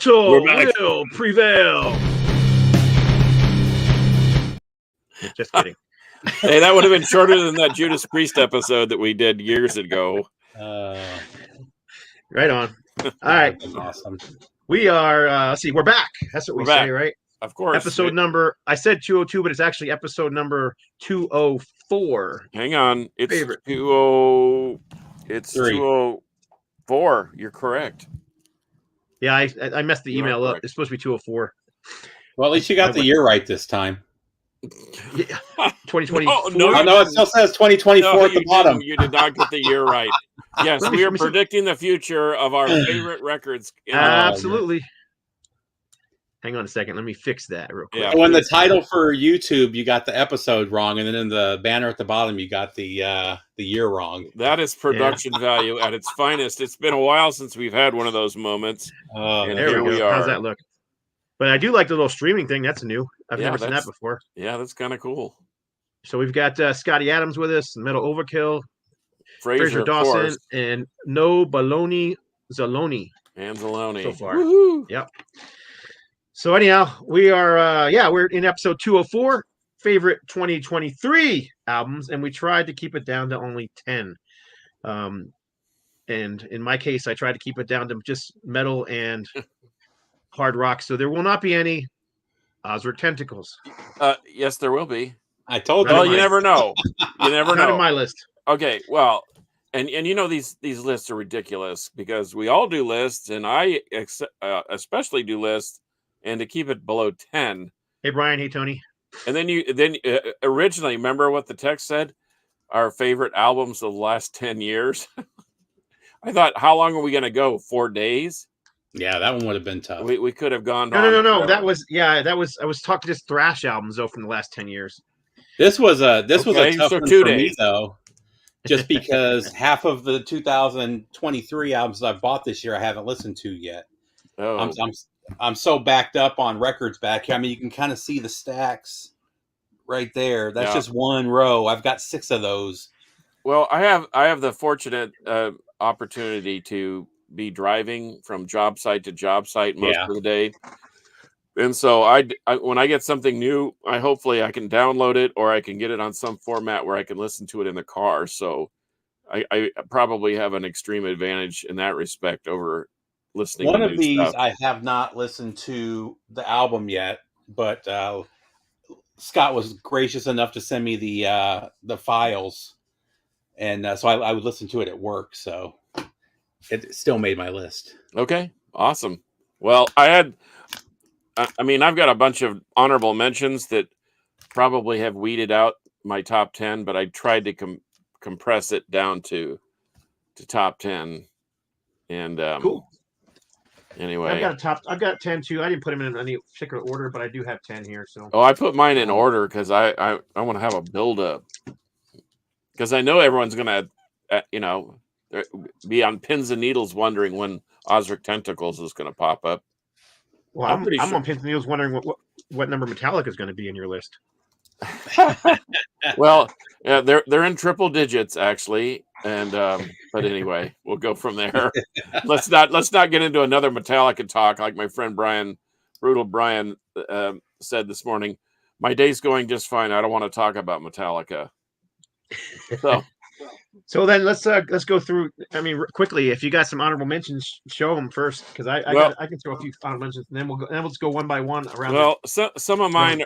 Metal will prevail. Just kidding. Hey, that would have been shorter than that Judas Priest episode that we did years ago. Right on. All right. Awesome. We are, let's see, we're back. That's what we say, right? Of course. Episode number, I said 202, but it's actually episode number 204. Hang on. It's Favorite. 204. You're correct. Yeah, I messed the email up. It's supposed to be 204. Well, at least you got the year right this time. Yeah. 2020. No, it still says 2024 at the bottom. You did not get the year right. Yes, we are predicting the future of our favorite records. Absolutely. Hang on a second. Let me fix that real quick. Yeah, when the title for YouTube, you got the episode wrong, and then in the banner at the bottom, you got the year wrong. That is production value at its finest. It's been a while since we've had one of those moments. And there we are. How's that look? But I do like the little streaming thing. That's new. I've never seen that before. Yeah, that's kind of cool. So we've got Scotty Adams with us, Metal Overkill, Fraser Dawson, and No Baloney Zaloni. Anzalone. So far. Woo-hoo. Yep. So anyhow, we are we're in episode 204, favorite 2023 albums, and we tried to keep it down to only 10. And in my case, I tried to keep it down to just metal and hard rock. So there will not be any Ozric Tentacles. Yes, there will be. I told you. Well, you never know. You never know. Not in my list. Okay, well, and you know these lists are ridiculous because we all do lists, and I especially do lists. And to keep it below 10. Hey, Brian. Hey, Tony. And then originally, remember what the text said? Our favorite albums of the last 10 years. I thought, how long are we going to go? 4 days? Yeah, that one would have been tough. We could have gone. No. That was I was talking just thrash albums though from the last 10 years. This was a tough one 2 for days. me though. Just because half of the 2023 albums I've bought this year I haven't listened to yet. Oh. I'm so backed up on records back here. I mean, you can kind of see the stacks right there. That's just one row. I've got 6 of those. Well, I have the fortunate opportunity to be driving from job site to job site most of the day, and so I when I get something new, hopefully I can download it or I can get it on some format where I can listen to it in the car. So I probably have an extreme advantage in that respect over listening. One to of new these stuff. I have not listened to the album yet, but Scott was gracious enough to send me the files, and so I would listen to it at work. So it still made my list. Okay, awesome. Well, I've got a bunch of honorable mentions that probably have weeded out my top 10, but I tried to compress it down to top 10. And cool. Anyway, I've got 10 too. I didn't put them in any particular order, but I do have 10 here. So I put mine in order because I want to have a build up because I know everyone's gonna be on pins and needles wondering when Ozric Tentacles is gonna pop up. Well, I'm sure. On pins and needles wondering what number Metallica is going to be in your list. Well, yeah, they're in triple digits actually, and but anyway, we'll go from there. Let's not get into another Metallica talk like my friend Brutal Brian said this morning. My day's going just fine. I don't want to talk about Metallica. So then let's go through. I mean, quickly, if you got some honorable mentions, show them first because I can throw a few honorable mentions, and then we'll just go one by one around. Well, some of mine.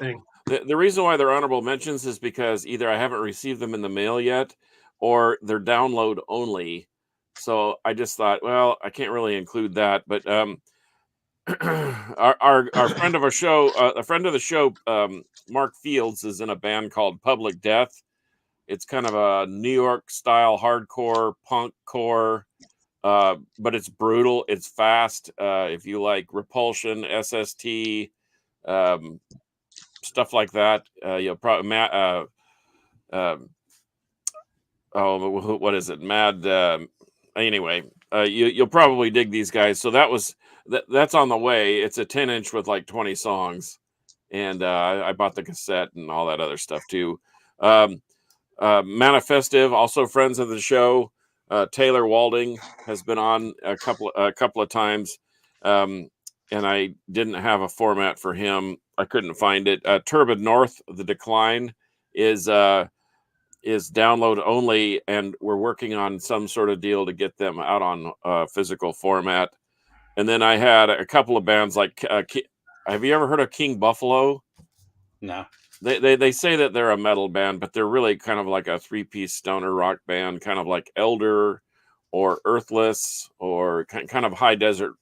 The reason why they're honorable mentions is because either I haven't received them in the mail yet, or they're download only. So I just thought, well, I can't really include that. But our friend of our show, a friend of the show, Mark Fields, is in a band called Public Death. It's kind of a New York style hardcore punk core, but it's brutal. It's fast. If you like Repulsion, SST, stuff like that, you'll probably what is it? Mad. Anyway, you'll probably dig these guys. So that's on the way. It's a 10-inch with like 20 songs, and I bought the cassette and all that other stuff too. Manifestive, also friends of the show. Taylor Walding has been on a couple of times. I didn't have a format for him. I couldn't find it. Turbid North, The Decline is download only, and we're working on some sort of deal to get them out on physical format. And then I had a couple of bands like have you ever heard of King Buffalo? No. They say that they're a metal band, but they're really kind of like a 3-piece stoner rock band, kind of like Elder or Earthless, or kind of high desert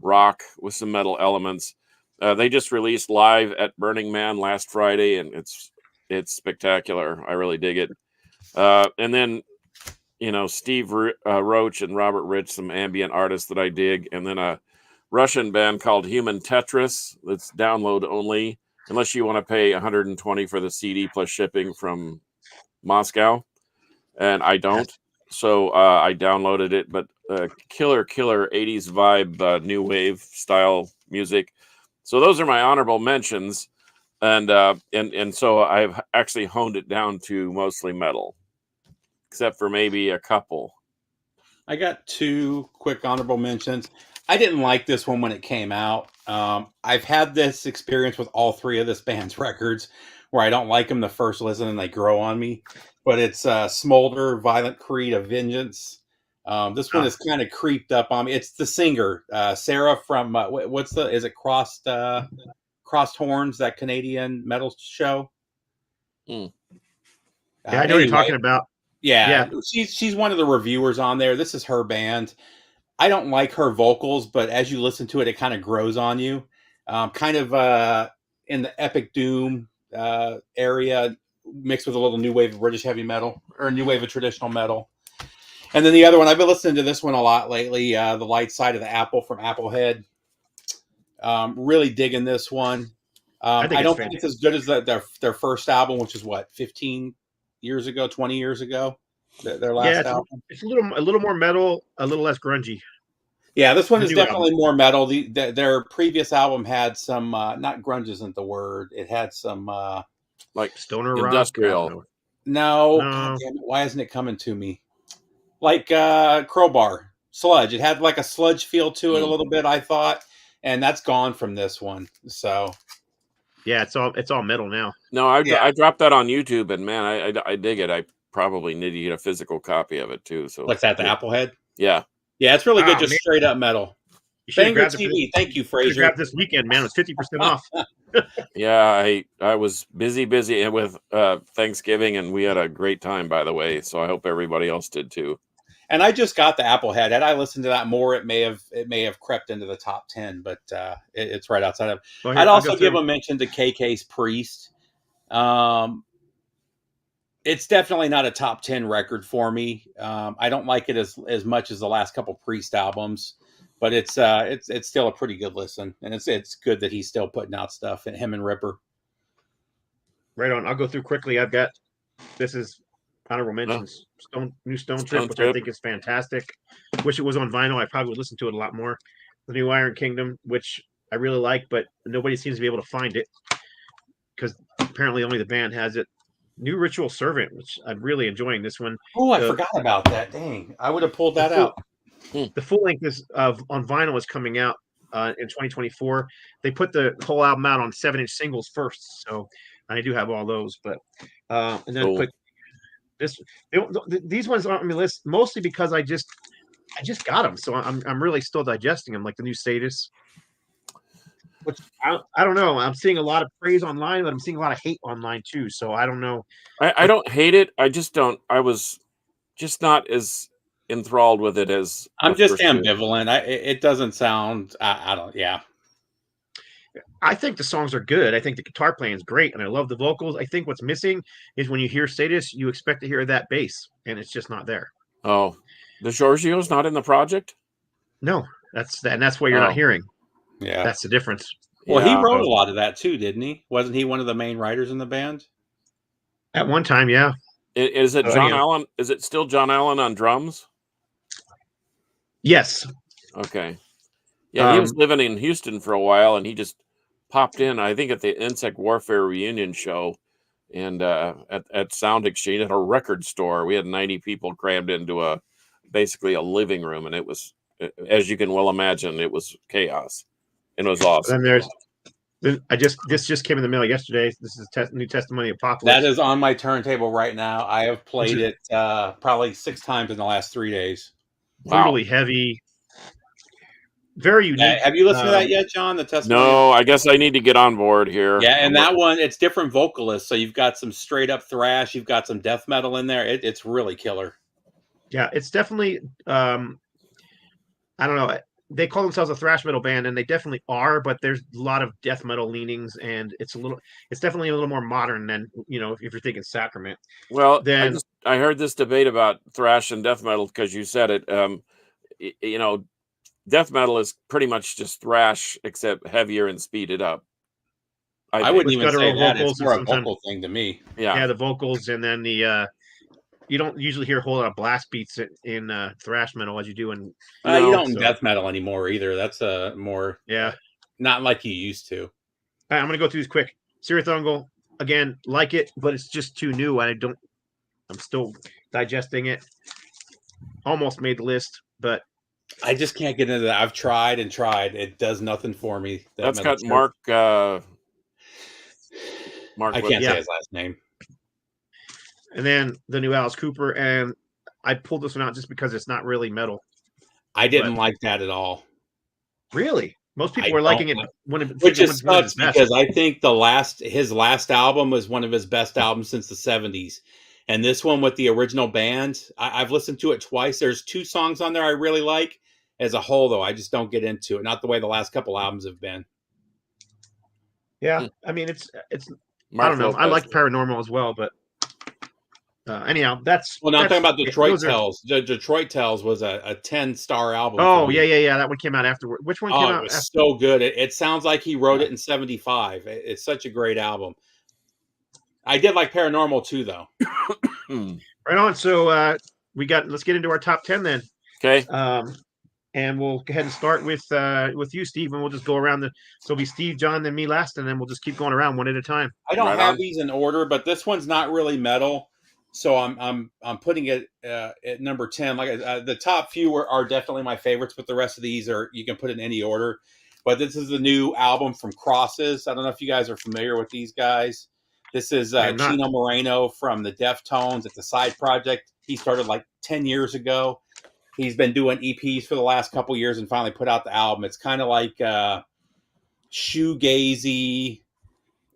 rock with some metal elements. They just released Live at Burning Man last Friday, and it's spectacular. I really dig it. And then, Steve Roach and Robert Rich, some ambient artists that I dig, and then a Russian band called Human Tetris that's download only, unless you want to pay $120 for the CD plus shipping from Moscow, and I don't. So I downloaded it, but killer 80s vibe, new wave style music. So those are my honorable mentions, and so I've actually honed it down to mostly metal, except for maybe a couple. I got 2 quick honorable mentions. I didn't like this one when it came out. I've had this experience with all 3 of this band's records, where I don't like them the first listen and they grow on me. But it's Smolder, Violent Creed of Vengeance. This one is kind of creeped up on me. It's the singer, Sarah from is it Crossed Horns, that Canadian metal show? Yeah, I know what you're talking about. Yeah. She's one of the reviewers on there. This is her band. I don't like her vocals, but as you listen to it, it kind of grows on you. Kind of in the epic doom area, mixed with a little new wave of British heavy metal, or a new wave of traditional metal. And then the other one, I've been listening to this one a lot lately, The Light Side of the Apple from Applehead. Really digging this one. I don't think it's as good as their first album, which is 15 years ago, 20 years ago, their last album. It's a little more metal, a little less grungy. Yeah, this one is definitely more metal. Their previous album had some, not grunge isn't the word. It had some like stoner industrial. Rock. No. God damn it, why isn't it coming to me? Like Crowbar, sludge. It had like a sludge feel to it a little bit, I thought, and that's gone from this one. So yeah, it's all metal now. No, I dropped that on YouTube, and man, I dig it. I probably need to get a physical copy of it too. So what's that? The Applehead? Yeah, it's really good. Just straight up metal. Banger TV. Thank you, Fraser. Grab this weekend, man. It's 50% off. Yeah, I was busy with Thanksgiving, and we had a great time, by the way. So I hope everybody else did too. And I just got the Applehead. Had I listened to that more, it may have crept into the top 10, but it's right outside of. Well, I'd also give a mention to KK's Priest. It's definitely not a top 10 record for me. I don't like it as much as the last couple Priest albums, but it's still a pretty good listen, and it's good that he's still putting out stuff. And him and Ripper. Right on. I'll go through quickly. This is honorable mentions. Stone Trip, which I think is fantastic. Wish it was on vinyl. I probably would listen to it a lot more. The new Iron Kingdom, which I really like, but nobody seems to be able to find it because apparently only the band has it. New Ritual Servant, which I'm really enjoying this one. Oh, I forgot about that. Dang, I would have pulled that out. The full length on vinyl is coming out in 2024. They put the whole album out on 7-inch singles first, so I do have all those. But and then quick. These ones aren't on my list mostly because I just got them, so I'm really still digesting them, like the new Status, which I don't know. I'm seeing a lot of praise online, but I'm seeing a lot of hate online too. So I don't know. I don't hate it. I just don't. I was just not as enthralled with it as I'm just ambivalent. It doesn't sound. I don't. Yeah. I think the songs are good. I think the guitar playing is great, and I love the vocals. I think what's missing is when you hear Status, you expect to hear that bass, and it's just not there. Oh, the Giorgio's not in the project? No, that's what you're not hearing. Yeah, that's the difference. Well, he wrote a lot of that too, didn't he? Wasn't he one of the main writers in the band? At one time, yeah. Is it John Allen? Is it still John Allen on drums? Yes. Okay. Yeah, he was living in Houston for a while, and he just popped in, I think, at the Insect Warfare reunion show, and at Sound Exchange at a record store. We had 90 people crammed into basically a living room, and it was, as you can well imagine, it was chaos. and it was awesome. Then this just came in the mail yesterday. This is New Testimony Apocalypse. That is on my turntable right now. I have played it probably 6 times in the last 3 days. Brutally heavy, very unique. Have you listened to that yet, John? The Testimony? No, I guess I need to get on board here. Yeah, and that one, it's different vocalists. So you've got some straight up thrash, you've got some death metal in there. It's really killer. Yeah, it's definitely. I don't know. They call themselves a thrash metal band, and they definitely are. But there's a lot of death metal leanings, and it's definitely a little more modern than if you're thinking Sacrament. Well, then I heard this debate about thrash and death metal because you said it. Death metal is pretty much just thrash, except heavier and speeded up. I wouldn't even say that. It's more a vocal thing to me. Yeah, the vocals, and then the you don't usually hear a whole lot of blast beats in thrash metal as you do in. You don't in death metal anymore either. That's more not like you used to. All right, I'm gonna go through this quick. Cirithungal, again, like it, but it's just too new. I'm still digesting it. Almost made the list, but I just can't get into that. I've tried and tried. It does nothing for me. That's got Mark. I can't say his last name. And then the new Alice Cooper, and I pulled this one out just because it's not really metal. I didn't like that at all. Really? Most people were liking it which is sucks because I think his last album was one of his best albums since the 70s. And this one with the original band, I've listened to it twice. There's 2 songs on there I really like. As a whole, though, I just don't get into it. Not the way the last couple albums have been. Yeah, I mean, it's. I don't know. I like Paranormal as well, but anyhow, that's. Well, now I'm talking about Detroit Tales. The Detroit Tales was a 10-star album. Oh yeah. That one came out afterward. Which one came out? It was so good. It sounds like he wrote it in '75. It's such a great album. I did like Paranormal too, though. Right on. So let's get into our top 10 then. Okay. And we'll go ahead and start with you, Steve, and we'll just go around so it'll be Steve, John, then me last, and then we'll just keep going around one at a time. I don't have these in order, but this one's not really metal, so I'm putting it at number 10. Like the top few are definitely my favorites, but the rest of these you can put in any order. But this is the new album from Crosses. I don't know if you guys are familiar with these guys. This is Chino Moreno from the Deftones. It's a side project he started like 10 years ago. He's been doing EPs for the last couple years and finally put out the album. It's kind of like shoegazy,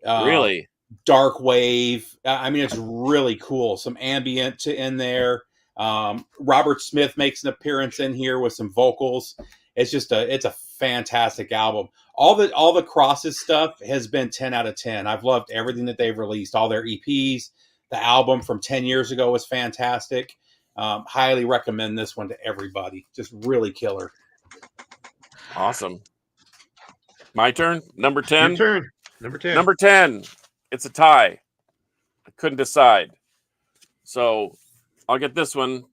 really dark wave. I mean, it's really cool. Some ambient in there. Robert Smith makes an appearance in here with some vocals. It's a fantastic album. All the Crosses stuff has been 10 out of 10. I've loved everything that they've released. All their EPs. The album from 10 years ago was fantastic. Highly recommend this one to everybody. Just really killer. Awesome. My turn. Number 10. Your turn. Number 10. Number 10. It's a tie. I couldn't decide. So I'll get this one.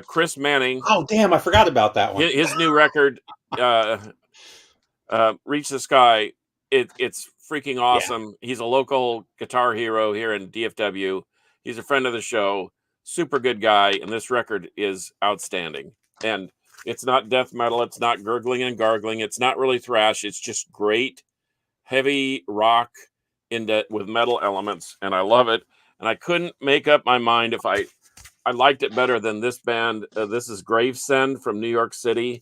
Chris Manning. Oh, damn. I forgot about that one. His new record, Reach the Sky. It's freaking awesome. Yeah. He's a local guitar hero here in DFW. He's a friend of the show. Super good guy, and this record is outstanding. And it's not death metal, it's not gurgling and gargling, it's not really thrash, it's just great heavy rock with metal elements, and I love it. And I couldn't make up my mind if I liked it better than this band. This is Gravesend from New York City.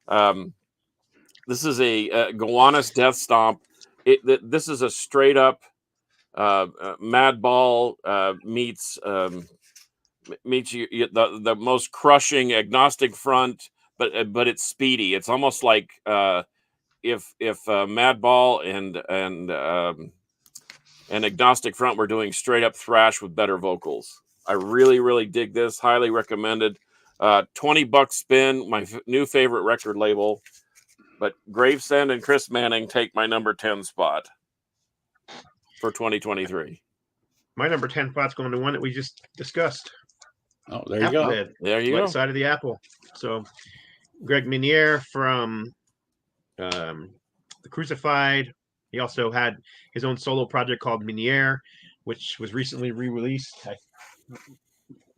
This is a Gowanus Death Stomp. This is a straight up Madball meets you the most crushing Agnostic Front, but it's speedy. It's almost like if Madball and Agnostic Front were doing straight up thrash with better vocals. I really, really dig this. Highly recommended. $20 spin, my new favorite record label. But Gravesend and Chris Manning take my number 10 spot for 2023. My number 10 spot's going to one that we just discussed. Oh, there you go. There you go. Side of the apple. So, Greg Minier from The Crucified. He also had his own solo project called Minier, which was recently re-released.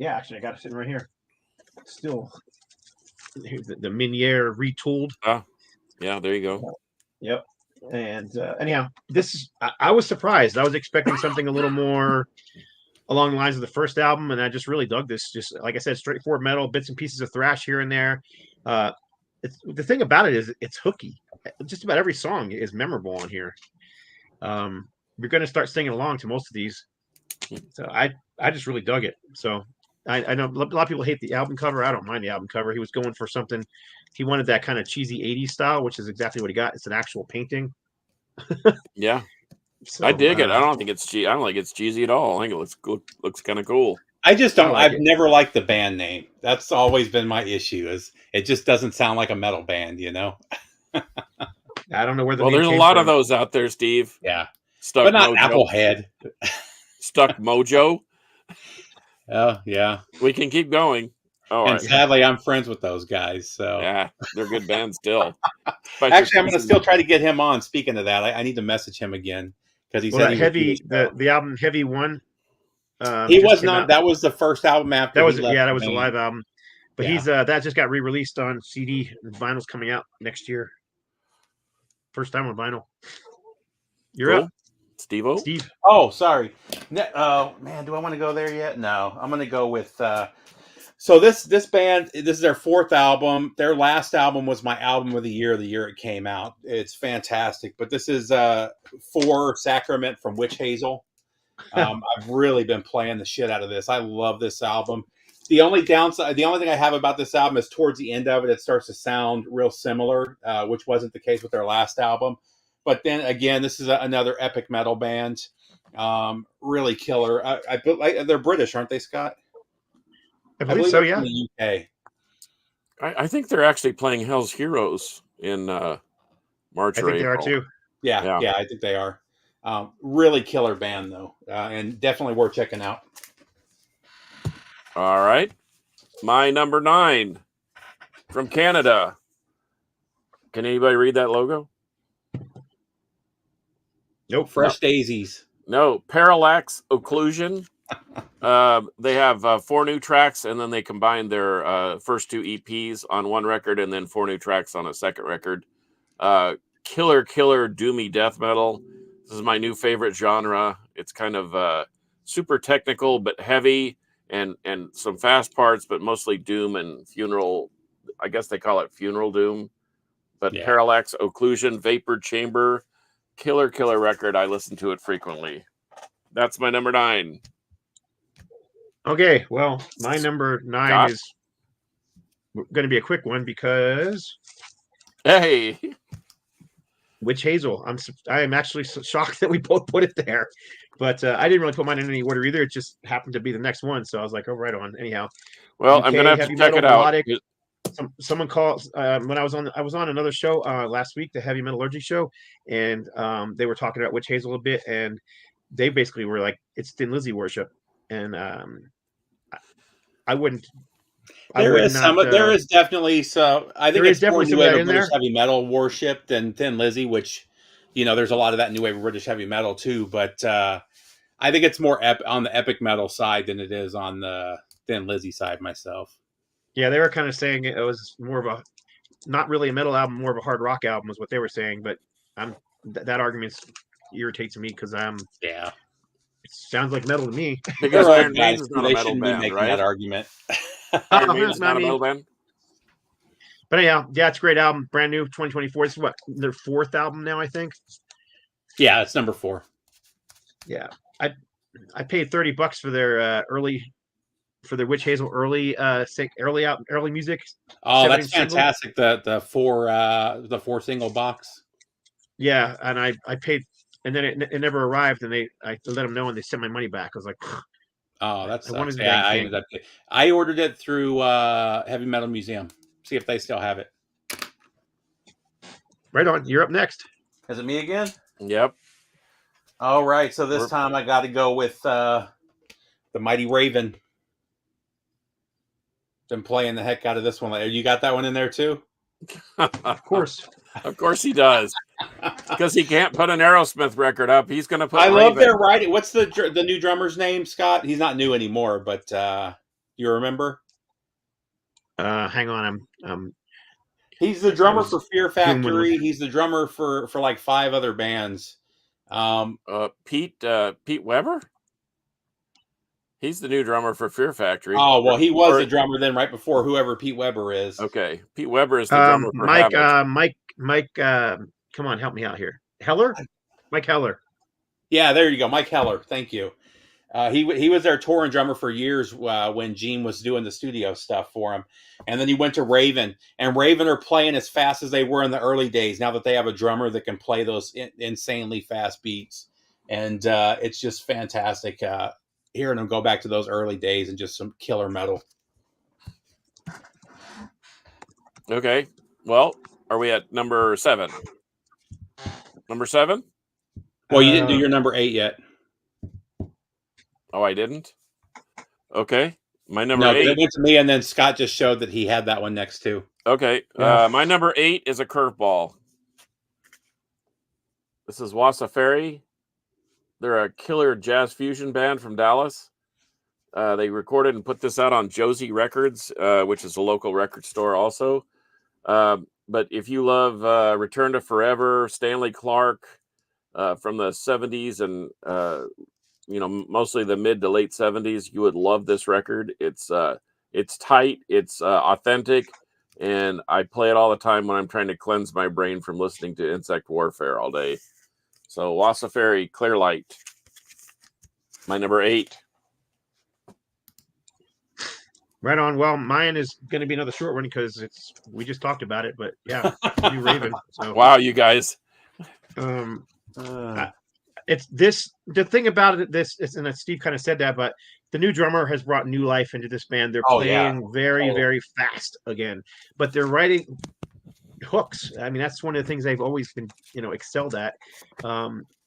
Actually, I got it sitting right here. Still, the Minier retooled. Yeah, there you go. Yep. And anyhow, I was surprised. I was expecting something a little more along the lines of the first album, and I just really dug this. Just like I said, straightforward metal, bits and pieces of thrash here and there. The thing about it is it's hooky. Just about every song is memorable on here. You're going to start singing along to most of these. So I just really dug it. So I know a lot of people hate the album cover. I don't mind the album cover. He was going for something. He wanted that kind of cheesy 80s style, which is exactly what he got. It's an actual painting. Yeah. So, I dig it. I don't think it's cheesy. I don't think it's cheesy at all. I think it looks good. Looks kind of cool. I just don't. I like I've it. never liked the band name. That's always been my issue. Is it just doesn't sound like a metal band, you know? I don't know where the Well, name there's a came lot from. of those out there, Steve. Yeah, Stuck but not Mojo. Applehead. Stuck Mojo. Oh yeah, We can keep going. Oh, and sadly, I'm friends with those guys. So yeah, they're good bands still. actually, I'm going to still try to get him on. Speaking of that, I need to message him again because he Well, said that he heavy, would the album Heavy One. he just was came not. out. That was the first album after That was he left that the was a band. live album. But Yeah. he's that just got re-released on CD. And vinyl's coming out next year. First time on vinyl. You're Cool. up, Steve-O? Steve. Oh, sorry. Oh man, do I want to go there yet? No, I'm going to go with. So this band, this is their fourth album. Their last album was my album of the year it came out. It's fantastic. But this is For Sacrament from Witch Hazel. I've really been playing the shit out of this. I love this album. The only thing I have about this album is towards the end of it, it starts to sound real similar, which wasn't the case with their last album. But then again, this is another epic metal band. Really killer. They're British, aren't they, Scott? I believe so. they're Yeah. from the UK. I think they're actually playing Hell's Heroes in March I or think they are April. too. Yeah, I think they are. Really killer band though, and definitely worth checking out. All right. My number 9 from Canada. Can anybody read that logo? Nope. Fresh Daisies. No. Parallax Occlusion. They have 4 new tracks, and then they combined their first 2 EPs on one record, and then 4 new tracks on a second record. Killer doomy death metal. This is my new favorite genre. It's kind of super technical but heavy, and some fast parts, but mostly doom and funeral. I guess they call it funeral doom. But Yeah. Parallax Occlusion, Vapor Chamber, killer record. I listen to it frequently. That's my number 9. Okay. Well, my number 9 Scott? is going to be a quick one because Hey, Witch Hazel. I am actually shocked that we both put it there, but I didn't really put mine in any order either. It just happened to be the next one, so I was like, "Oh, right on." Anyhow, well, UK I'm gonna have to heavy check metal, it out. melodic. Someone called when I was on another show last week, the Heavy Metallurgy show, and they were talking about Witch Hazel a bit, and they basically were like, "It's Thin Lizzy worship," and I wouldn't. There is definitely so. I think there it's is definitely more some new of that wave in of British there. heavy metal worship than Thin Lizzy, which there's a lot of that new wave of British heavy metal too. But I think it's more on the epic metal side than it is on the Thin Lizzy side myself. Yeah, they were kind of saying it was more of a, not really a metal album, more of a hard rock album, is what they were saying. But that argument irritates me because Yeah, it sounds like metal to me. Because They're Iron old guys, Maiden's not a they metal shouldn't be band, making right? that argument. Iron Maiden's not a I mean- metal band. But anyhow, yeah, it's a great album, brand new, 2024. This is what their 4th album now, I think. Yeah, it's number 4. Yeah, I paid $30 for their Witch Hazel early music. Oh, 7-inch that's single. fantastic! The 4 single box. Yeah, and I paid, and then it never arrived, and I let them know, and they sent my money back. I was like, Oh, that I wanted sucks. the Yeah, dang I thing. ended up. I ordered it through Heavy Metal Museum. See if they still have it. right on. You're up next. Is it me again? Yep. All right. So this We're- time I got to go with the Mighty Raven. Been playing the heck out of this one. You got that one in there too? Of course. Of course he does. Because he can't put an Aerosmith record up. He's going to put I love Raven. their writing. What's the new drummer's name, Scott? He's not new anymore, but you remember? Hang on, He's the drummer was for Fear doing one of Factory. He's the drummer for like 5 other bands. Pete Weber. He's the new drummer for Fear Factory. Oh well, he was the drummer then, right before whoever Pete Weber is. Okay, Pete Weber is the drummer for Havoc. Mike. Come on, help me out here. Heller, Mike Heller. Yeah, there you go, Mike Heller. Thank you. He was their touring drummer for years when Gene was doing the studio stuff for him, and then he went to Raven. And Raven are playing as fast as they were in the early days. Now that they have a drummer that can play those insanely fast beats, and it's just fantastic hearing them go back to those early days and just some killer metal. Okay, well, are we at number 7? Number 7? Well, you didn't do your number 8 yet. Oh, I didn't? Okay. My number 8. It went to me, and then Scott just showed that he had that one next too. Okay. Yeah. My number 8 is a curveball. This is Wassa Fairy. They're a killer jazz fusion band from Dallas. They recorded and put this out on Josie Records, which is a local record store also. But if you love Return to Forever, Stanley Clarke from the 70s and mostly the mid to late 70s, you would love this record. It's tight, it's authentic, and I play it all the time when I'm trying to cleanse my brain from listening to Insect Warfare all day. So Wassa Fairy, Clear Light, my number 8. Right on. Well, mine is going to be another short one because we just talked about it, but yeah, new Raven. So wow, you guys. It's this. The thing about it, and Steve kind of said that, but the new drummer has brought new life into this band. They're playing very, very fast again, but they're writing hooks. I mean, that's one of the things they've always been, excelled at.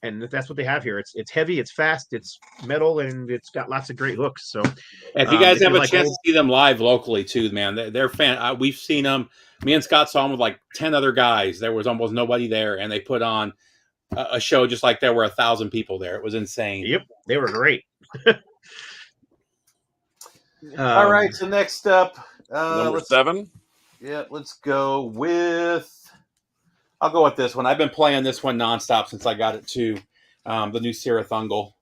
And that's what they have here. It's heavy, it's fast, it's metal, and it's got lots of great hooks. So, if you guys have a chance to see them live locally too, man, they're fan. We've seen them. Me and Scott saw them with like 10 other guys. There was almost nobody there, and they put on a show just like there were 1,000 people there. It was insane. Yep, they were great. All right, so next up, number 7. Yeah, let's go with. I'll go with this one. I've been playing this one nonstop since I got it too. The new Sirathungal.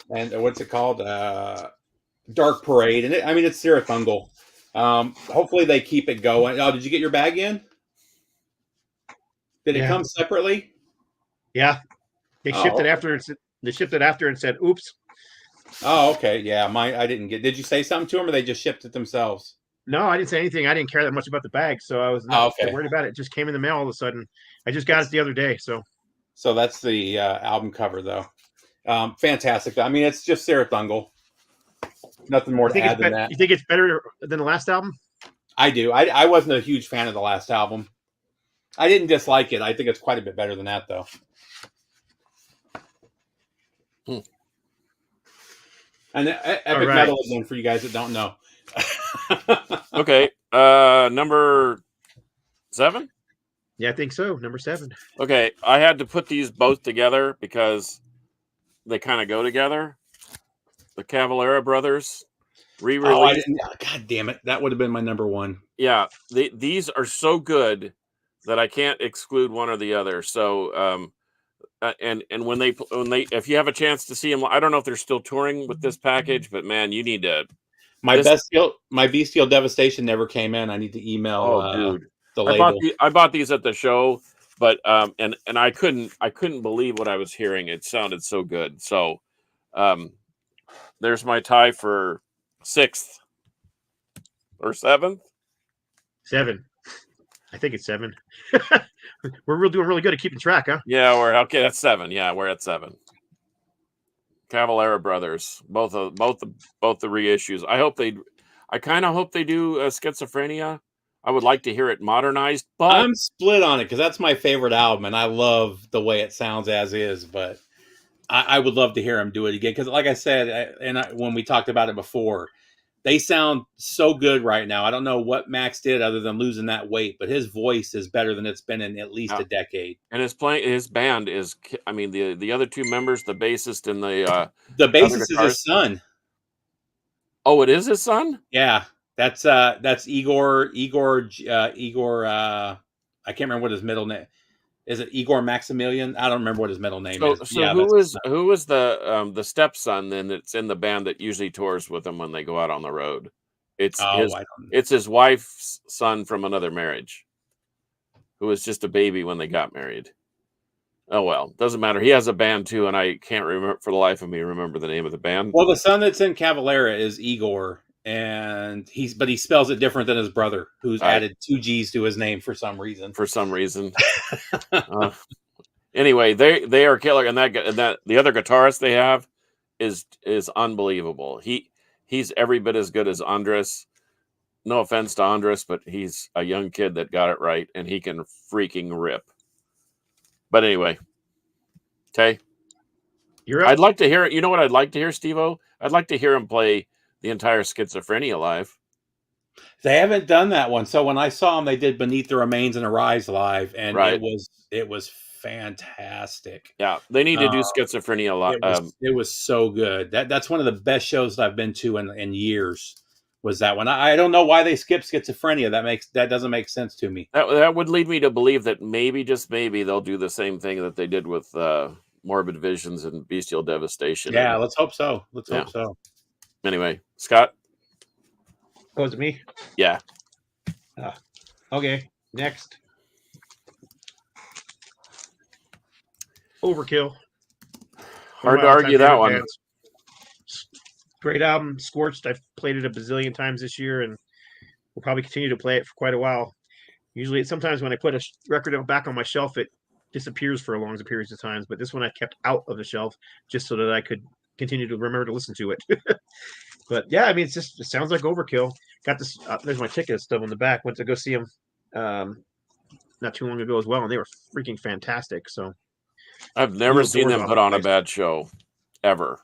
And what's it called? Dark Parade. And it's Sirathungal. Hopefully they keep it going. Oh, did you get your bag in? Did it come separately? Yeah. They shipped it after. They shipped it after and said, oops. Oh, okay. Yeah, I didn't get. Did you say something to them, or they just shipped it themselves? No, I didn't say anything. I didn't care that much about the bag, so I was not worried about it. It just came in the mail all of a sudden. I just got it the other day. So that's the album cover, though. Fantastic. I mean, it's just Sirathungal. Nothing more to add than that. You think it's better than the last album? I do. I wasn't a huge fan of the last album. I didn't dislike it. I think it's quite a bit better than that, though. And Epic Metal again for you guys that don't know. Okay, number 7. Yeah, I think so. Number 7. Okay, I had to put these both together because they kind of go together. The Cavalera Brothers re-release. God damn it! That would have been my number 1. Yeah, these are so good that I can't exclude one or the other. So, and when they, if you have a chance to see them, I don't know if they're still touring with this package, but man, you need to. My Bestial Devastation never came in. I need to email the label. I bought these at the show, but and I couldn't believe what I was hearing. It sounded so good. So there's my tie for 6th or 7th. 7. I think it's 7. We're doing really good at keeping track, huh? Yeah, we're okay. That's 7. Yeah, we're at 7. Cavalera Brothers, both the reissues. I kind of hope they do Schizophrenia. I would like to hear it modernized, but I'm split on it because that's my favorite album, and I love the way it sounds as is. But I would love to hear them do it again because, like I said, when we talked about it before, they sound so good right now. I don't know what Max did other than losing that weight, but his voice is better than it's been in at least a decade. And his band is, I mean, the other 2 members, the bassist and the bassist is his son. Oh, it is his son? Yeah. That's Igor. I can't remember what his middle name is. It Igor Maximilian? I don't remember what his middle name is. So Yeah, who is the stepson then that's in the band that usually tours with him when they go out on the road? It's his wife's son from another marriage, who was just a baby when they got married. Oh well, doesn't matter. He has a band too, and I can't remember for the life of me remember the name of the band. Well, the son that's in Cavalera is Igor, and he spells it different than his brother, who's added 2 G's to his name for some reason. Anyway, they are killer, and that the other guitarist they have is unbelievable. He's every bit as good as Andres. No offense to Andres, but he's a young kid that got it right, and he can freaking rip. But anyway, okay. I'd like to hear it. You know what I'd like to hear, Steve-O? I'd like to hear him play the entire Schizophrenia live. They haven't done that one. So when I saw them, they did Beneath the Remains and Arise live, and it was fantastic. Yeah, they need to do Schizophrenia live. It was so good. That's one of the best shows that I've been to in years. Was that one? I don't know why they skipped Schizophrenia. That doesn't make sense to me. That would lead me to believe that maybe, just maybe, they'll do the same thing that they did with Morbid Visions and Bestial Devastation. Yeah, let's hope so. Let's hope so. Anyway, Scott. Oh, is it me? Yeah. Okay. Next. Overkill. Hard to argue that one. Great album, Scorched. I've played it a bazillion times this year, and we'll probably continue to play it for quite a while. Usually, sometimes when I put a record back on my shelf, it disappears for long periods of times. But this one I kept out of the shelf just so that I could continue to remember to listen to it. But yeah, I mean, it sounds like Overkill. Got this. There's my ticket still in the back. Went to go see them not too long ago as well, and they were freaking fantastic. So I've never seen them put on a bad show, ever.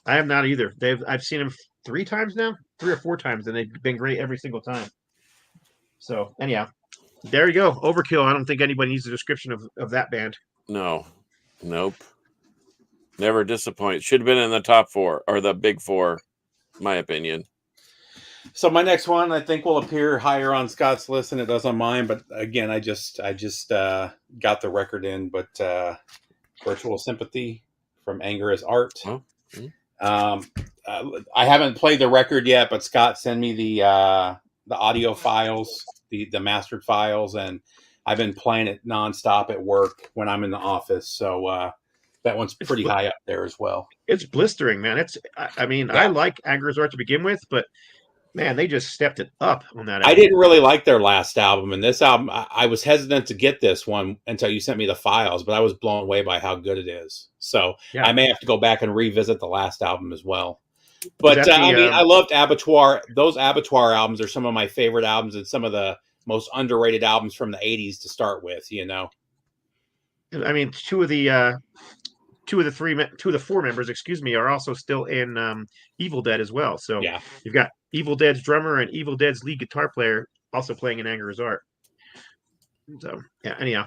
I have not either. I've seen them 3 times now, 3 or 4 times, and they've been great every single time. So anyhow, there you go. Overkill. I don't think anybody needs a description of that band. No. Nope. Never disappoint. Should have been in the top 4 or the big 4, my opinion. So my next one, I think, will appear higher on Scott's list than it does on mine. But again, I just got the record in. But Virtual Sympathy from Anger is Art. Oh. I haven't played the record yet, but Scott sent me the audio files, the mastered files, and I've been playing it nonstop at work when I'm in the office. So that one's pretty high up there as well. It's blistering, man. I like Anger is Art to begin with, but man, they just stepped it up on that album. I didn't really like their last album, and this album, I was hesitant to get this one until you sent me the files, but I was blown away by how good it is. So I may have to go back and revisit the last album as well. But I loved Abattoir. Those Abattoir albums are some of my favorite albums and some of the most underrated albums from the 80s to start with, you know. I mean, two of the 4 members, are also still in Evil Dead as well. So you've got Evil Dead's drummer and Evil Dead's lead guitar player also playing in Anger is Art. So yeah, anyhow.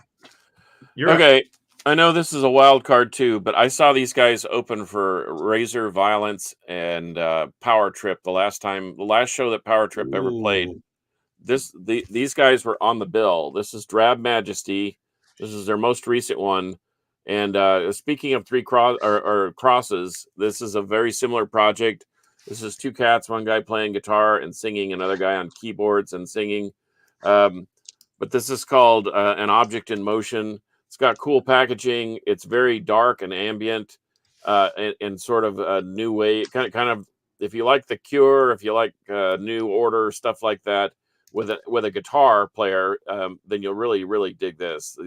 You're okay. Up. I know this is a wild card too, but I saw these guys open for Razor, Violence, and Power Trip the last show that Power Trip ever played. These guys were on the bill. This is Drab Majesty. This is their most recent one. And speaking of 3 crosses, this is a very similar project. This is 2 cats, one guy playing guitar and singing, another guy on keyboards and singing. But this is called An Object in Motion. It's got cool packaging. It's very dark and ambient, and sort of a new way. Kind of, if you like The Cure, if you like New Order, stuff like that, with a guitar player, then you'll really, really dig this.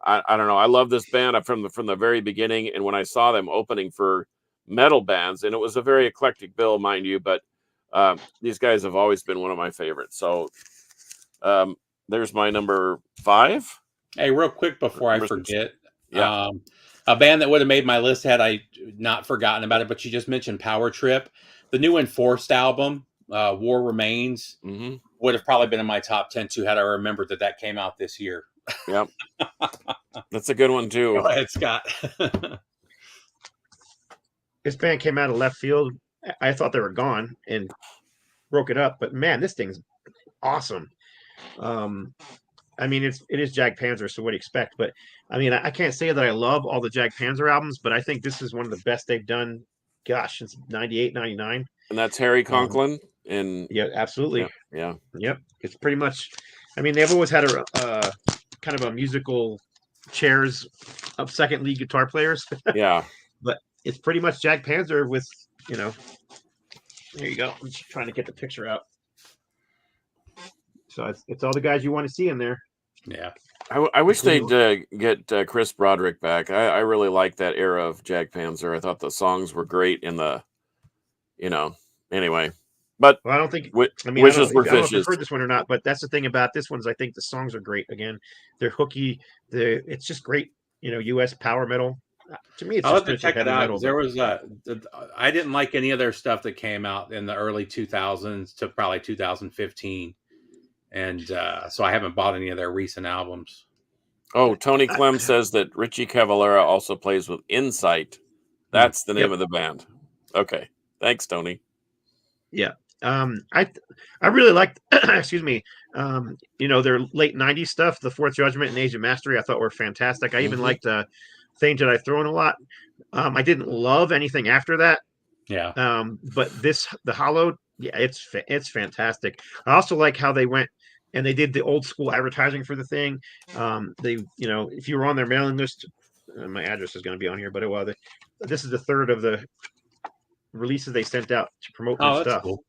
I don't know. I love this band from the very beginning, and when I saw them opening for metal bands, and it was a very eclectic bill, mind you, but these guys have always been one of my favorites. So there's my number 5. Hey, real quick before I forget, a band that would have made my list had I not forgotten about it, but you just mentioned Power Trip. The new Enforced album, War Remains, would have probably been in my top 10 too had I remembered that came out this year. Yep. That's a good one too. Go ahead, Scott. This band came out of left field. I thought they were gone, and broke it up. But man, this thing's awesome. I mean, it is Jag Panzer, so what do you expect? But I mean, I can't say that I love all the Jag Panzer albums, but I think this is one of the best they've done. Gosh, since 98, 99. And that's Harry Conklin. And yeah, absolutely. Yeah. Yep. It's pretty much. I mean, they've always had a kind of a musical chairs of second lead guitar players. Yeah. But it's pretty much Jag Panzer with, there you go. I'm just trying to get the picture out. So it's all the guys you want to see in there. Yeah. I wish they'd get Chris Broderick back. I really like that era of Jag Panzer. I thought the songs were great in the, anyway. But I don't think. Wishes were I don't know if fishes. you've heard this one or not, but that's the thing about this one is I think the songs are great. Again, they're hooky. It's just great. U.S. power metal. To me, it's I'll just have to check it out. metal, There was I didn't like any of their stuff that came out in the early 2000s to probably 2015, and so I haven't bought any of their recent albums. Oh, Tony Clem says that Richie Cavallera also plays with Insight. That's the name of the band. Okay, thanks, Tony. Yeah. I really liked, excuse me, their late 90s stuff, The Fourth Judgment and Age of Mastery, I thought were fantastic. I even liked Thane Jedi Throne a lot. I didn't love anything after that. Yeah. But the Hollowed, yeah, it's fantastic. I also like how they went and they did the old school advertising for the thing. They, if you were on their mailing list, my address is going to be on here, but this is the third of the releases they sent out to promote their stuff. Cool.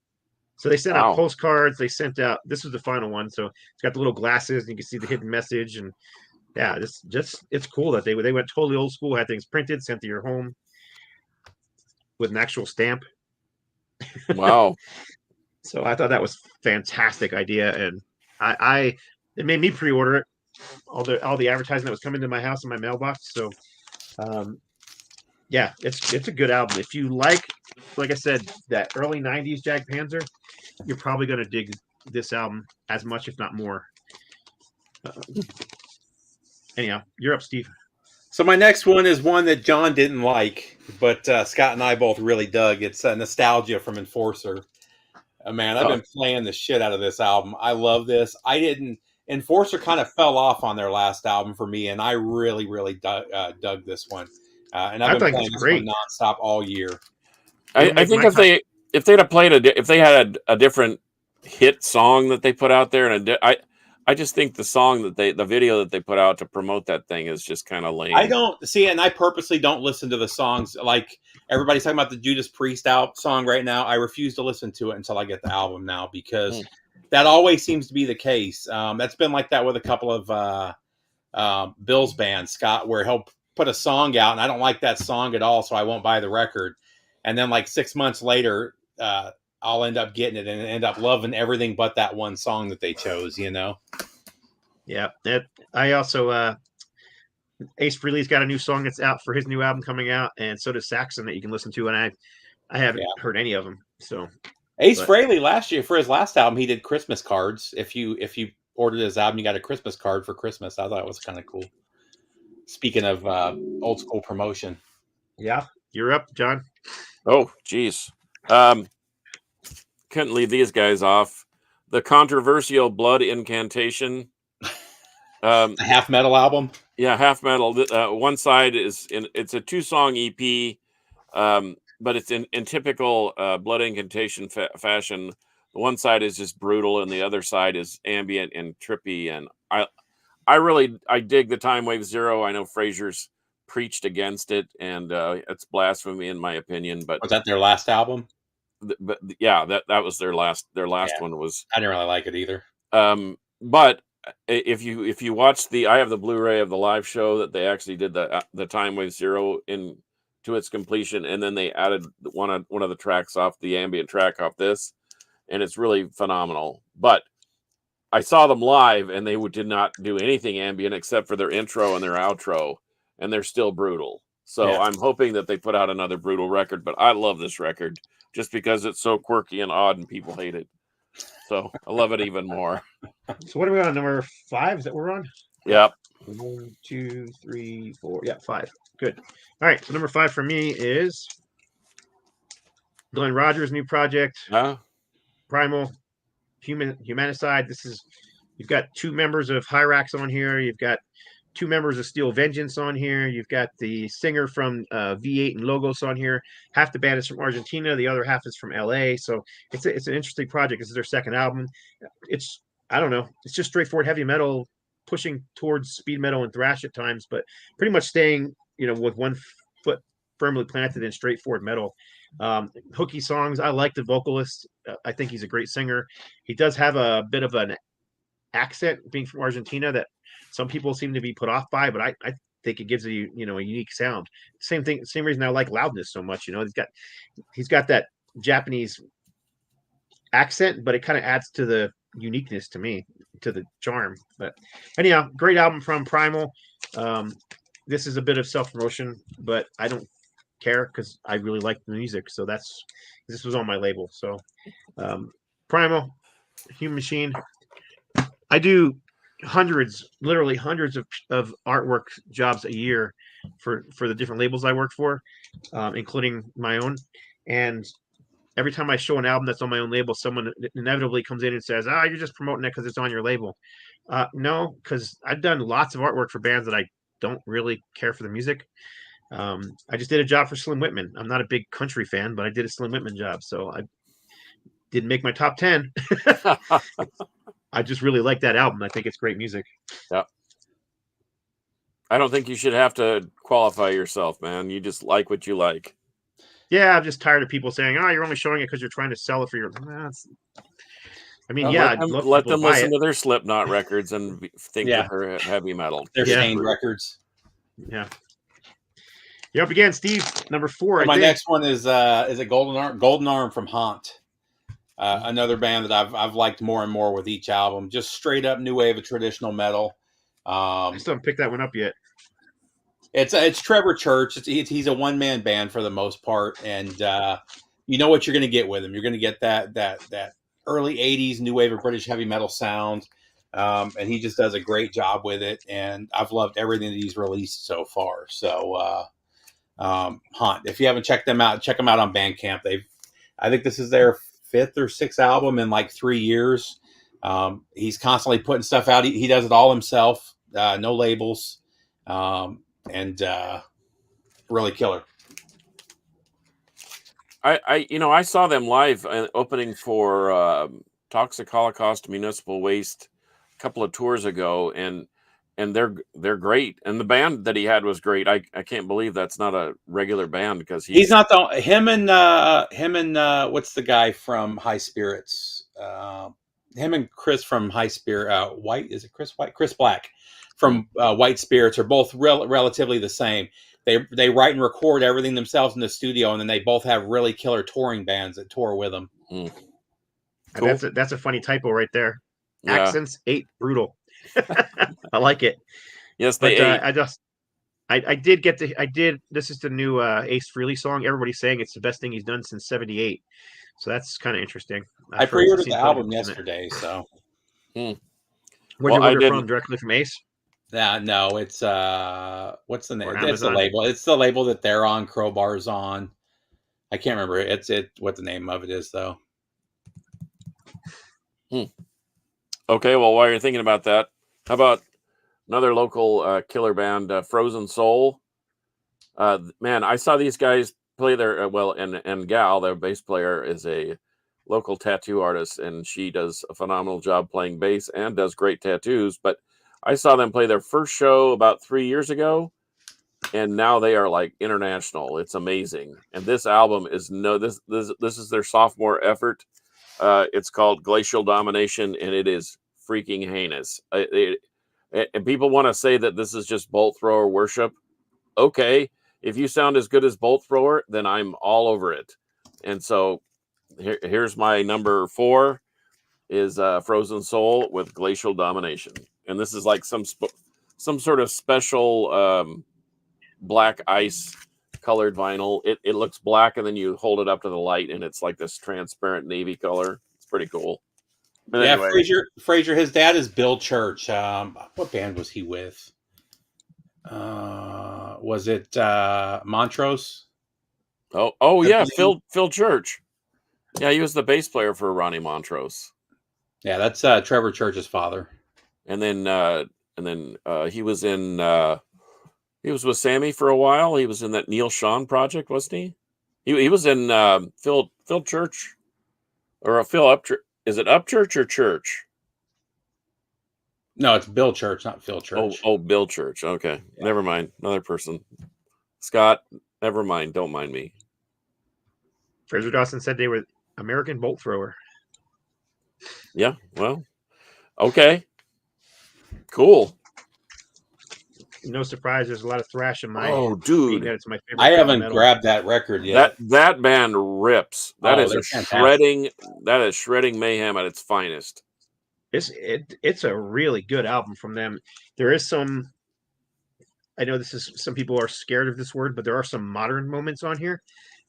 So they sent out postcards. They sent out. This was the final one. So it's got the little glasses, and you can see the hidden message. And yeah, it's cool that they went totally old school. Had things printed, sent to your home with an actual stamp. Wow. So I thought that was fantastic idea, and it made me pre-order it. All the advertising that was coming to my house in my mailbox. So, yeah, it's a good album. If you like I said, that early 90s Jag Panzer, you're probably going to dig this album as much, if not more. Anyhow, you're up, Steve. So my next one is one that John didn't like, but Scott and I both really dug. It's Nostalgia from Enforcer. Man, I've been playing the shit out of this album. I love this. Enforcer kind of fell off on their last album for me, and I really, really dug this one. And I've been playing this one nonstop all year. I think if they'd have played if they had a different hit song that they put out there, and I just think the video that they put out to promote that thing is just kind of lame. I don't see, and I purposely don't listen to the songs. Like everybody's talking about the Judas Priest out song right now. I refuse to listen to it until I get the album now, because that always seems to be the case. That's been like that with a couple of Bill's bands, Scott, where he'll put a song out and I don't like that song at all, so I won't buy the record. And then like 6 months later, I'll end up getting it and end up loving everything but that one song that they chose, Yeah. I also, Ace Frehley's got a new song that's out for his new album coming out, and so does Saxon that you can listen to, and I haven't heard any of them. So Ace Frehley last year for his last album, he did Christmas cards. If you ordered his album, you got a Christmas card for Christmas. I thought it was kind of cool. Speaking of old school promotion. Yeah. You're up, John. Oh, geez. Couldn't leave these guys off. The controversial Blood Incantation. A half metal album. Yeah, half metal. One side it's a 2-song EP, but it's in typical Blood Incantation fashion. The one side is just brutal, and the other side is ambient and trippy. And I dig the Time Wave Zero. I know Fraser's preached against it, and it's blasphemy in my opinion. But was that their last album? But yeah, that was their last one was. I didn't really like it either. But if you watch I have the Blu-ray of the live show that they actually did the Time Wave Zero to its completion, and then they added one of the tracks off the ambient track off this, and it's really phenomenal. But I saw them live, and they did not do anything ambient except for their intro and their outro, and they're still brutal. So I'm hoping that they put out another brutal record. But I love this record just because it's so quirky and odd, and people hate it. So I love it even more. So what are we on? Number 5 that we're on? Yep. 1, 2, 3, 4. Yeah, 5. Good. All right. So number 5 for me is Glenn Rogers' new project. Primal, Humanicide. You've got 2 members of Hyrax on here. You've got 2 members of Steel Vengeance on here. You've got the singer from V8 and Logos on here. Half the band is from Argentina. The other half is from LA. So it's an interesting project. This is their second album. I don't know. It's just straightforward heavy metal, pushing towards speed metal and thrash at times, but pretty much staying, with one foot firmly planted in straightforward metal. Hooky songs. I like the vocalist. I think he's a great singer. He does have a bit of an accent, being from Argentina, that some people seem to be put off by, but I think it gives a unique sound. Same reason I like Loudness so much. He's got that Japanese accent, but it kind of adds to the uniqueness to me, to the charm. But anyhow, great album from Primal. This is a bit of self-promotion, but I don't care because I really like the music. So this was on my label. So Primal, Human Machine. I do literally hundreds of artwork jobs a year for the different labels I work for, including my own. And every time I show an album that's on my own label, someone inevitably comes in and says, you're just promoting it because it's on your label. No, because I've done lots of artwork for bands that I don't really care for the music. I just did a job for Slim Whitman. I'm not a big country fan, but I did a Slim Whitman job. So I didn't make my top 10. I just really like that album. I think it's great music. Yeah. I don't think you should have to qualify yourself, man. You just like what you like. Yeah, I'm just tired of people saying, you're only showing it because you're trying to sell it for your... Let them listen to their Slipknot records and think that they're heavy metal. They're Stained records. Yeah. You're up again, Steve. Number 4. So my next one is it Golden Arm? Golden Arm from Haunt. Another band that I've liked more and more with each album. Just straight up new wave of traditional metal. I still haven't picked that one up yet. It's Trevor Church. He's a one-man band for the most part, and you know what you're going to get with him. You're going to get that early '80s new wave of British heavy metal sound, and he just does a great job with it. And I've loved everything that he's released so far. So, Haunt. If you haven't checked them out, check them out on Bandcamp. I think this is their 5th or 6th album in like 3 years. He's constantly putting stuff out. He does it all himself, no labels, and really killer. I saw them live opening for Toxic Holocaust Municipal Waste a couple of tours ago, and they're great. And the band that he had was great. I can't believe that's not a regular band because he's not him and what's the guy from High Spirits? Him and Chris from High Spirit, White, is it Chris White? Chris Black from White Spirits are both relatively the same. They write and record everything themselves in the studio, and then they both have really killer touring bands that tour with them. Cool. That's a funny typo right there. Yeah. Accents 8 brutal. I like it. Yes, they. I did. This is the new Ace Frehley song. Everybody's saying it's the best thing he's done since '78. So that's kind of interesting. I pre-ordered the album yesterday. So, where'd you order from? Directly from Ace? No, it's what's the name? It's the label. It's the label that they're on. Crowbar's on. I can't remember what the name of it is though. Okay, well, while you're thinking about that, how about another local killer band, Frozen Soul? Man, I saw these guys play their and Gal, their bass player, is a local tattoo artist, and she does a phenomenal job playing bass and does great tattoos. But I saw them play their first show about 3 years ago, and now they are like international. It's amazing. And this album is this is their sophomore effort. It's called Glacial Domination, and it is freaking heinous. And people want to say that this is just bolt thrower worship. Okay, if you sound as good as Bolt Thrower, then I'm all over it. And so here's my number 4 is Frozen Soul with Glacial Domination. And this is like some sort of special black ice colored vinyl. It looks black, and then you hold it up to the light, and it's like this transparent navy color. It's pretty cool. But yeah, anyway. Frazier, his dad is Bill Church. What band was he with? Was it Montrose? Oh yeah, Phil Church. Yeah, he was the bass player for Ronnie Montrose. Yeah, that's Trevor Church's father. And then he was in he was with Sammy for a while. He was in that Neil Sean project, wasn't he? He was in Phil Church or Phil Upchurch. Is it Upchurch or Church? No, it's Bill Church, not Phil Church. Oh, Bill Church. Okay, Yeah. Never mind. Another person. Scott, never mind. Don't mind me. Fraser Dawson said they were American bolt thrower. Yeah. Well. Okay. Cool. No surprise, there's a lot of thrash in my. Oh, dude, that it's my favorite. I haven't metal. grabbed that record yet. That band rips. That is they're a fantastic. shredding. That is shredding mayhem at its finest. It's a really good album from them. There is some. I know some people are scared of this word, but there are some modern moments on here.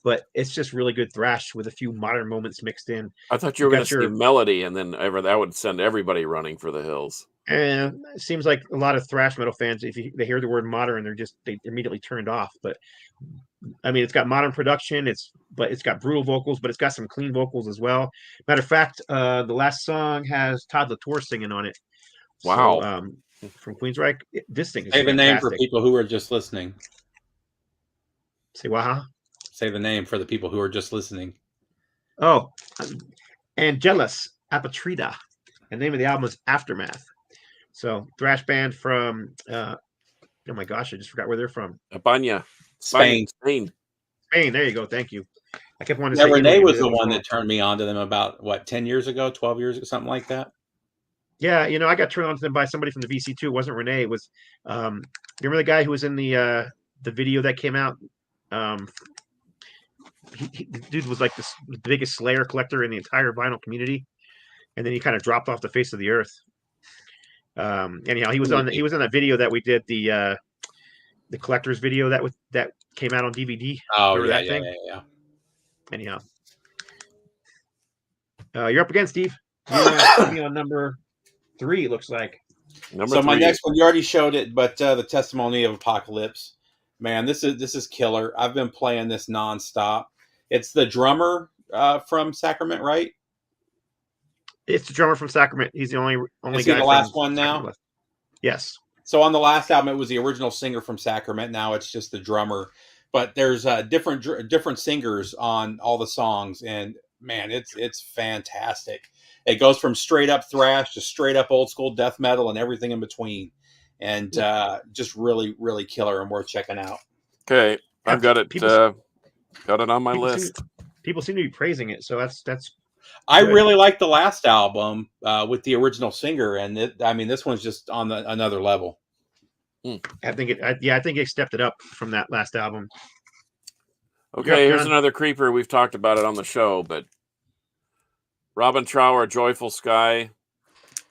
But it's just really good thrash with a few modern moments mixed in. I thought you were going to say melody, and then that would send everybody running for the hills. And it seems like a lot of thrash metal fans, if they hear the word modern, they immediately turned off. But I mean, it's got modern production. It's got brutal vocals, but it's got some clean vocals as well. Matter of fact, the last song has Todd Latour singing on it. Wow. So, from Queensryche, this thing is Say the fantastic. name for people who are just listening. Say what? Huh? Say the name for the people who are just listening. Oh, Angelus Apatrida. And the name of the album is Aftermath. So thrash band from oh my gosh, I just forgot where they're from. España. Spain. Spain. There you go. Thank you. I kept wanting to Yeah, say Renee Italy, was the one that turned me on to them about 10 years ago, 12 years ago, something like that. Yeah, I got turned on to them by somebody from the VC2. It wasn't Renee. It was you remember the guy who was in the video that came out? The dude was like the biggest Slayer collector in the entire vinyl community, and then he kind of dropped off the face of the earth. Anyhow, he was on that video that we did, the collector's video that came out on DVD. Oh, remember yeah, that thing? Yeah. Anyhow, you're up again, Steve. You're be on number 3. It looks like. So my next one, you already showed it, but the Testimony of Apocalypse. Man, this is killer. I've been playing this nonstop. It's the drummer from Sacrament, right? It's the drummer from Sacrament. He's the only Is he guy. The last one now. Left. Yes. So on the last album, it was the original singer from Sacrament. Now it's just the drummer. But there's different singers on all the songs, and man, it's fantastic. It goes from straight up thrash to straight up old school death metal and everything in between, and just really, really killer and worth checking out. Okay, I've got it. Got it on my list. People seem to be praising it, so that's. I really like the last album with the original singer, and this one's just on another level. I think it stepped it up from that last album. Okay, here's another creeper. We've talked about it on the show, but Robin Trower, Joyful Sky.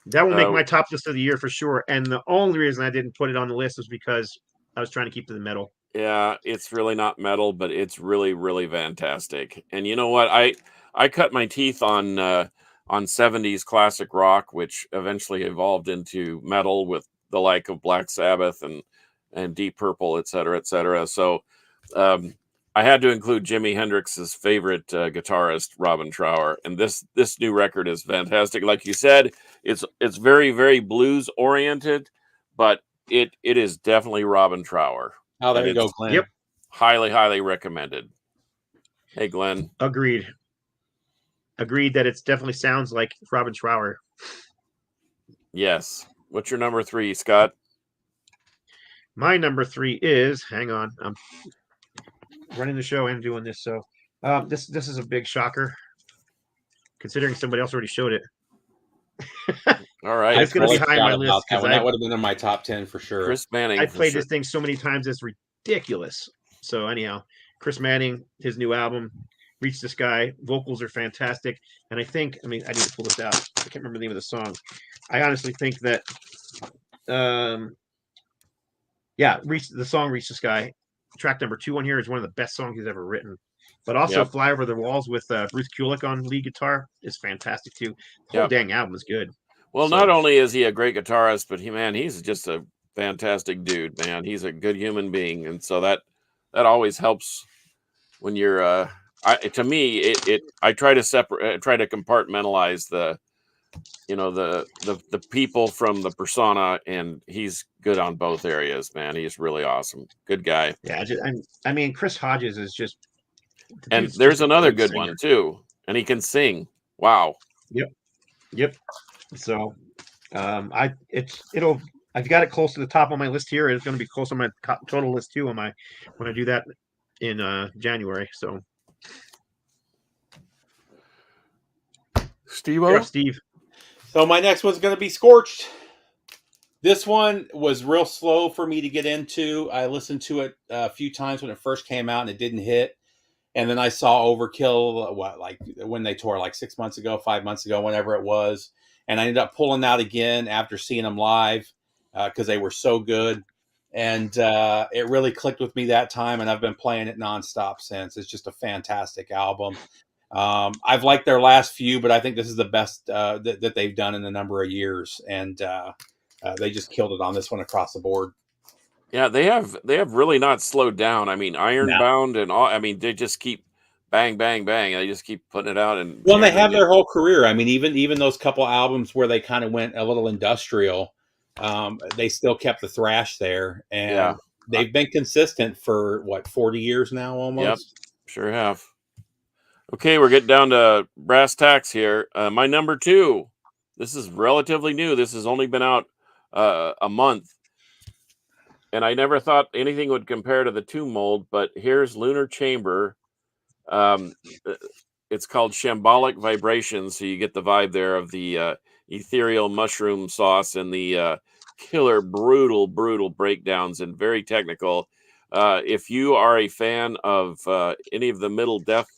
That will make my top list of the year for sure. And the only reason I didn't put it on the list was because I was trying to keep to the metal. Yeah, it's really not metal, but it's really, really fantastic. And you know what? I cut my teeth on 70s classic rock, which eventually evolved into metal with the like of Black Sabbath and Deep Purple, et cetera, et cetera. So I had to include Jimi Hendrix's favorite guitarist, Robin Trower, and this new record is fantastic. Like you said, it's very, very blues oriented, but it is definitely Robin Trower. Oh, there you go, Glenn. Yep, highly, highly recommended. Hey, Glenn. Agreed that it definitely sounds like Robin Trower. Yes. What's your number 3, Scott? My number 3 is, hang on, I'm running the show and doing this, so this is a big shocker, considering somebody else already showed it. All right, it's going to be high on my list because that would have been in my top 10 for sure. Chris Manning. I played this thing so many times it's ridiculous. So anyhow, Chris Manning, his new album, Reach the Sky. Vocals are fantastic, and I need to pull this out. I can't remember the name of the song. I honestly think that, Reach the Sky. Track number 2 on here is one of the best songs he's ever written. But also, Fly Over the Walls with Bruce Kulick on lead guitar is fantastic too. The whole dang album is good. Well, not only is he a great guitarist, but he's just a fantastic dude, man. He's a good human being, and so that always helps when you're to me, I try to separate, try to compartmentalize the people from the persona, and he's good on both areas, man. He's really awesome. Good guy. Yeah, I mean, Chris Hodges is just. And there's another good one too, and he can sing. Wow. Yep. So, I've got it close to the top of my list here. It's going to be close on my total list too when I do that in January. So, Steve. So my next one's going to be Scorched. This one was real slow for me to get into. I listened to it a few times when it first came out and it didn't hit. And then I saw Overkill, when they toured, like 6 months ago, 5 months ago, whenever it was. And I ended up pulling out again after seeing them live because they were so good. And it really clicked with me that time. And I've been playing it nonstop since. It's just a fantastic album. I've liked their last few, but I think this is the best that they've done in a number of years. And they just killed it on this one across the board. Yeah, they have really not slowed down. I mean, Ironbound and all. I mean, they just keep bang, bang, bang. They just keep putting it out. And they have their whole career. I mean, even those couple albums where they kind of went a little industrial, they still kept the thrash there, and they've been consistent for 40 years now, almost. Yep, sure have. Okay, we're getting down to brass tacks here. My number 2. This is relatively new. This has only been out a month. And I never thought anything would compare to the Tomb Mold, but here's Lunar Chamber. It's called Shambolic Vibrations, so you get the vibe there of the ethereal mushroom sauce and the killer, brutal breakdowns and very technical. If you are a fan of any of the Middle Death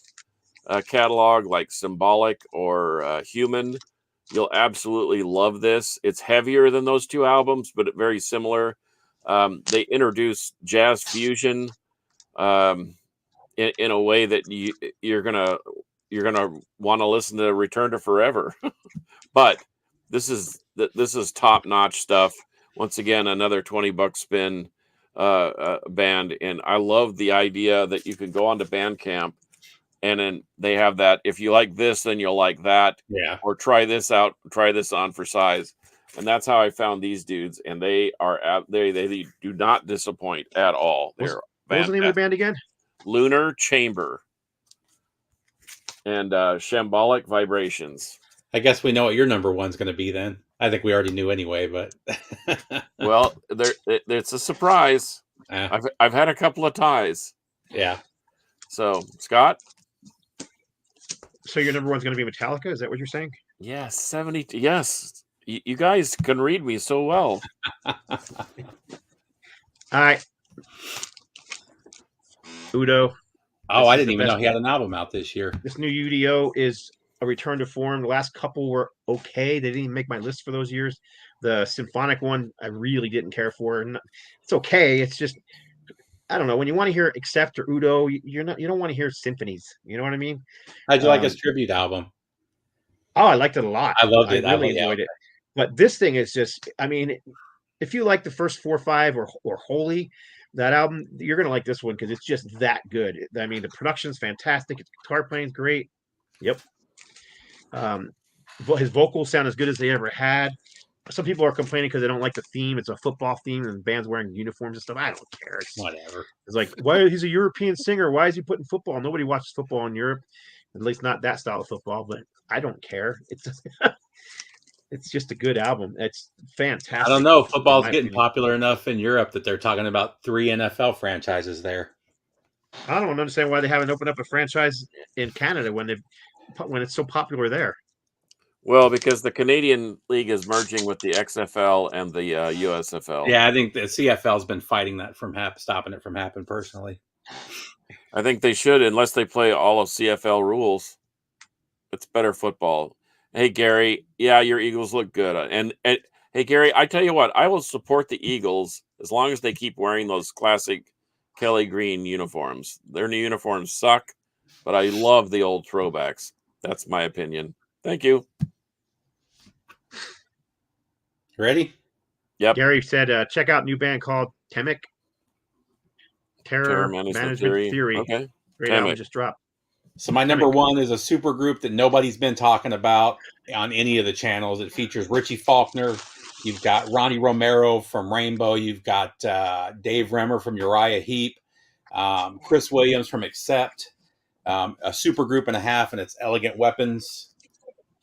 catalog, like Symbolic or Human, you'll absolutely love this. It's heavier than those two albums, but very similar. They introduce jazz fusion in a way that you're gonna want to listen to Return to Forever. But this is top notch stuff. Once again, another $20 spin band, and I love the idea that you can go onto Bandcamp and then they have that. If you like this, then you'll like that. Yeah. Or try this out. Try this on for size. And that's how I found these dudes, and they do not disappoint at all. What was the name of the band again? Lunar Chamber and Shambolic Vibrations. I guess we know what your number one's going to be then. I think we already knew anyway, but well, it's a surprise. I've had a couple of ties. Yeah. So, Scott? So your number one's going to be Metallica? Is that what you're saying? Yes, 70. Yes. You guys can read me so well. All right. Udo. Oh, I didn't even know he had an album out this year. This new UDO is a return to form. The last couple were okay. They didn't even make my list for those years. The symphonic one, I really didn't care for. It's okay. It's just, I don't know. When you want to hear Accept or Udo, you don't want to hear symphonies. You know what I mean? How'd you like his tribute album? Oh, I liked it a lot. I loved it. I really enjoyed it. But this thing is just, I mean, if you like the first 4 or 5 or Holy, that album, you're going to like this one because it's just that good. I mean, the production's fantastic. His guitar playing's great. Yep. But his vocals sound as good as they ever had. Some people are complaining because they don't like the theme. It's a football theme and the band's wearing uniforms and stuff. I don't care. Whatever. It's like, why he's a European singer? Why is he putting football? Nobody watches football in Europe, at least not that style of football. But I don't care. It's just a good album. It's fantastic. I don't know. Football's getting popular enough in Europe that they're talking about 3 NFL franchises there. I don't understand why they haven't opened up a franchise in Canada when it's so popular there. Well, because the Canadian League is merging with the XFL and the USFL. Yeah, I think the CFL's been fighting that from stopping it from happening personally. I think they should, unless they play all of CFL rules. It's better football. Hey, Gary, yeah, your Eagles look good. And hey, Gary, I tell you what, I will support the Eagles as long as they keep wearing those classic Kelly Green uniforms. Their new uniforms suck, but I love the old throwbacks. That's my opinion. Thank you. Ready? Yep. Gary said, check out new band called Terror Management Theory. Okay. Great album just dropped. So my number one is a super group that nobody's been talking about on any of the channels. It features Richie Faulkner. You've got Ronnie Romero from Rainbow. You've got Dave Remmer from Uriah Heep. Chris Williams from Accept. A super group and a half, and it's Elegant Weapons.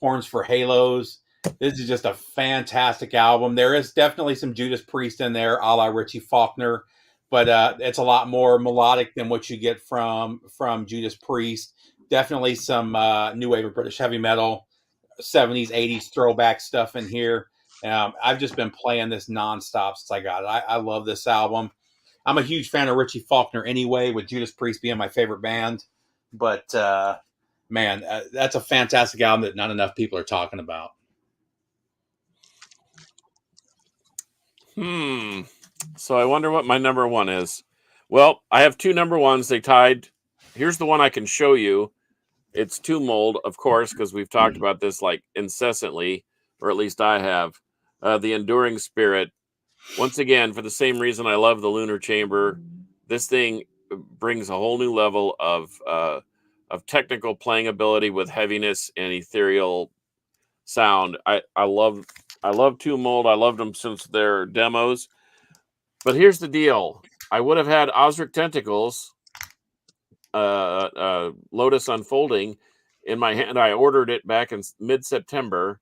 Horns for Halos. This is just a fantastic album. There is definitely some Judas Priest in there, a la Richie Faulkner, but it's a lot more melodic than what you get from Judas Priest. Definitely some new wave of British heavy metal, 70s, 80s throwback stuff in here. I've just been playing this nonstop since I got it. I love this album. I'm a huge fan of Richie Faulkner anyway, with Judas Priest being my favorite band. But, man, that's a fantastic album that not enough people are talking about. So I wonder what my number one is. Well, I have two number ones. They tied. Here's the one I can show you. It's Tomb Mold, of course, because we've talked about this like incessantly, or at least I have. The Enduring Spirit. Once again, for the same reason I love the Lunar Chamber, this thing brings a whole new level of technical playing ability with heaviness and ethereal sound. I love Tomb Mold. I loved them since their demos. But here's the deal. I would have had Osric Tentacles, Lotus Unfolding, in my hand. I ordered it back in mid-September,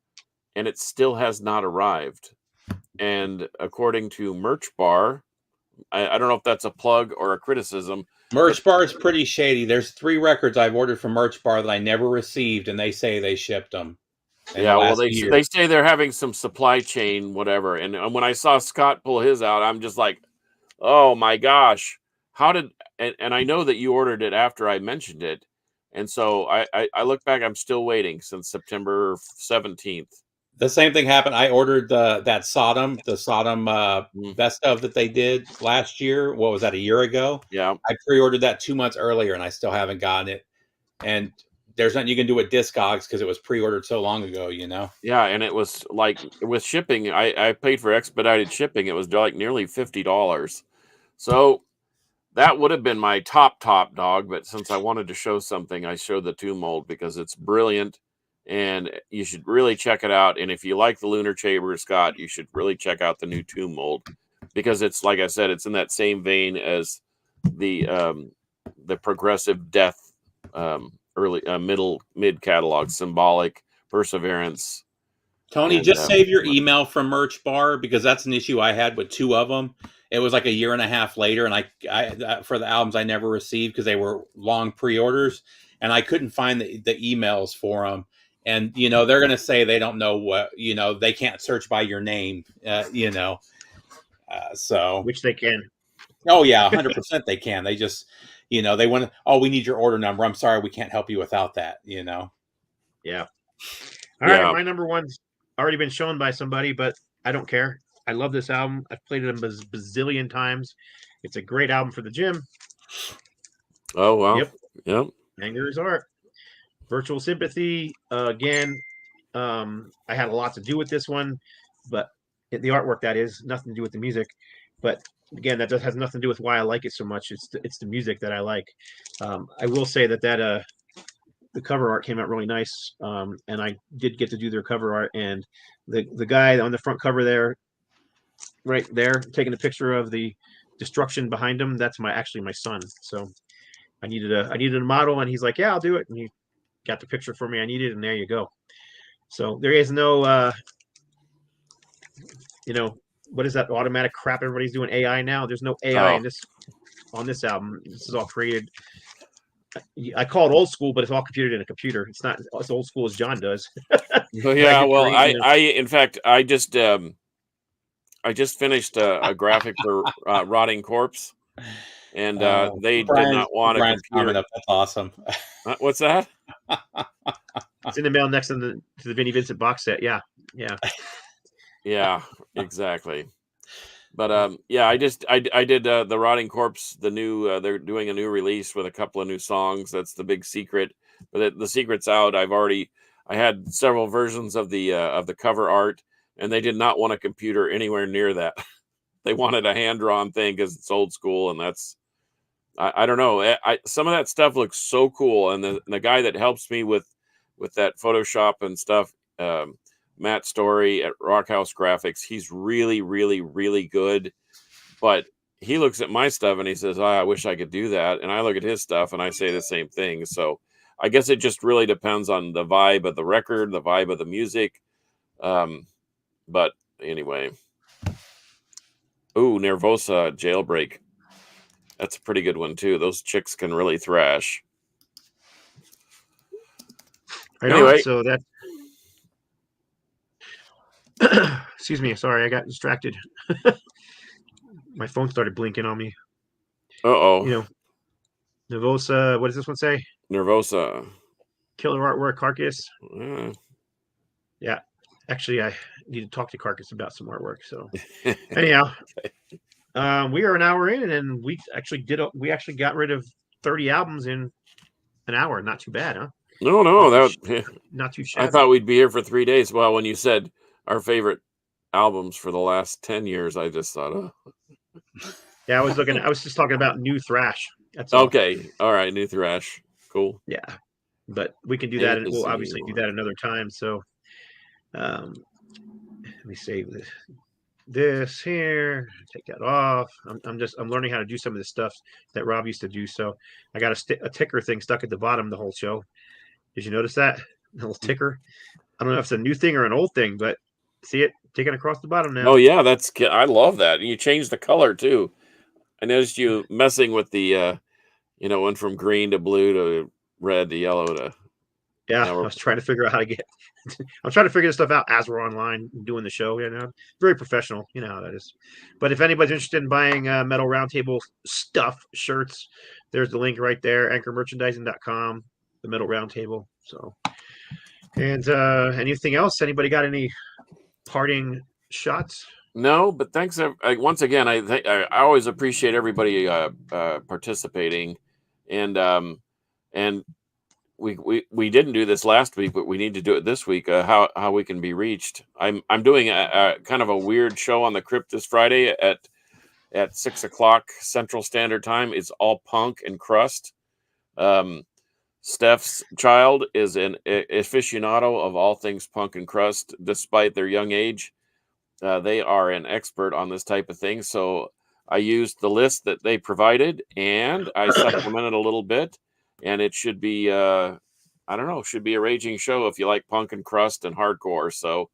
and it still has not arrived. And according to Merch Bar, I don't know if that's a plug or a criticism. Merch Bar is pretty shady. There's 3 records I've ordered from Merch Bar that I never received, and they say they shipped them. Yeah, well, they say they're having some supply chain whatever. And when I saw Scott pull his out, I'm just like, oh my gosh, how did? And I know that you ordered it after I mentioned it, and so I look back, I'm still waiting since September 17th. The same thing happened. I ordered the Sodom best of that they did last year. What was that, a year ago? Yeah. I pre-ordered that 2 months earlier, and I still haven't gotten it. And there's nothing you can do with Discogs because it was pre-ordered so long ago, you know? Yeah, and it was like with shipping, I paid for expedited shipping. It was like nearly $50. So that would have been my top dog. But since I wanted to show something, I showed the Tomb Mold because it's brilliant. And you should really check it out. And if you like the Lunar Chamber, Scott, you should really check out the new Tomb Mold because it's, like I said, it's in that same vein as the progressive death early mid catalog, Symbolic, Perseverance. Tony, just save your email from Merch Bar because that's an issue I had with 2 of them. It was like a year and a half later, and I for the albums I never received because they were long pre-orders, and I couldn't find the emails for them. And, you know, they're going to say they don't know what, you know, they can't search by your name, you know. So. Which they can. Oh, yeah, 100% they can. They just, you know, they want to, oh, we need your order number. I'm sorry, we can't help you without that, you know. Yeah. All right, my number one's already been shown by somebody, but I don't care. I love this album. I've played it a bazillion times. It's a great album for the gym. Oh, wow. Yep. Anger is Art. Virtual Sympathy, again, I had a lot to do with this one, but the artwork, that is, nothing to do with the music. But again, that has nothing to do with why I like it so much. It's the music that I like. I will say that the cover art came out really nice, and I did get to do their cover art. And the guy on the front cover there, right there, taking a picture of the destruction behind him, that's actually my son. So I needed a model, and he's like, yeah, I'll do it. And he got the picture for me I needed, and there you go. So there is no, you know, what is that automatic crap everybody's doing, AI now? There's no AI on this album. This is all created. I call it old school, but it's all computed in a computer. It's not as old school as John does. Yeah, well, in fact, I just finished a graphic for Rotting Corpse. And they did not want a computer. That's awesome. What's that? It's in the mail next to the Vinnie Vincent box set. Yeah. Yeah, exactly. But yeah, I did the Rotting Corpse. The new they're doing a new release with a couple of new songs. That's the big secret. But the secret's out. I had several versions of the cover art, and they did not want a computer anywhere near that. They wanted a hand drawn thing because it's old school, and I don't know. Some of that stuff looks so cool, and the guy that helps me with that Photoshop and stuff, Matt Story at Rockhouse Graphics, he's really, really, really good. But he looks at my stuff and he says, "Oh, I wish I could do that." And I look at his stuff and I say the same thing. So I guess it just really depends on the vibe of the record, the vibe of the music. But anyway, ooh, Nervosa Jailbreak. That's a pretty good one too. Those chicks can really thrash. Anyway, so that. Excuse me. Sorry, I got distracted. My phone started blinking on me. Uh-oh. You know, Nervosa. What does this one say? Nervosa. Killer artwork, Carcass. Yeah. Yeah. Actually, I need to talk to Carcass about some artwork. So, anyhow, we are an hour in, and we actually got rid of 30 albums in an hour. Not too bad, huh? No, not too shabby. I thought we'd be here for 3 days. Well, when you said our favorite albums for the last 10 years, I just thought, oh. Yeah, I was just talking about new thrash. That's all. Okay. All right, new thrash. Cool. Yeah, but we can do that, and we'll obviously do that another time. So, let me save this here. Take that off. I'm learning how to do some of the stuff that Rob used to do. So I got a ticker thing stuck at the bottom the whole show. Did you notice that? A little ticker. I don't know if it's a new thing or an old thing, but see it ticking across the bottom now. Oh yeah, I love that. And you changed the color too. I noticed you messing with the went from green to blue to red to yellow to. Yeah, I was trying to figure out how to get. I'm trying to figure this stuff out as we're online doing the show. Very professional. You know how that is. But if anybody's interested in buying Metal Roundtable stuff, shirts, there's the link right there. AnchorMerchandising.com, the Metal Roundtable. So, and anything else? Anybody got any parting shots? No, but thanks once again. I always appreciate everybody participating, and we didn't do this last week, but we need to do it this week. How we can be reached? I'm doing a kind of a weird show on the Crypt this Friday at 6:00 Central Standard Time. It's all punk and crust. Steph's child is an aficionado of all things punk and crust, despite their young age. They are an expert on this type of thing. So I used the list that they provided and I supplemented a little bit, and it should be, should be a raging show if you like punk and crust and hardcore. So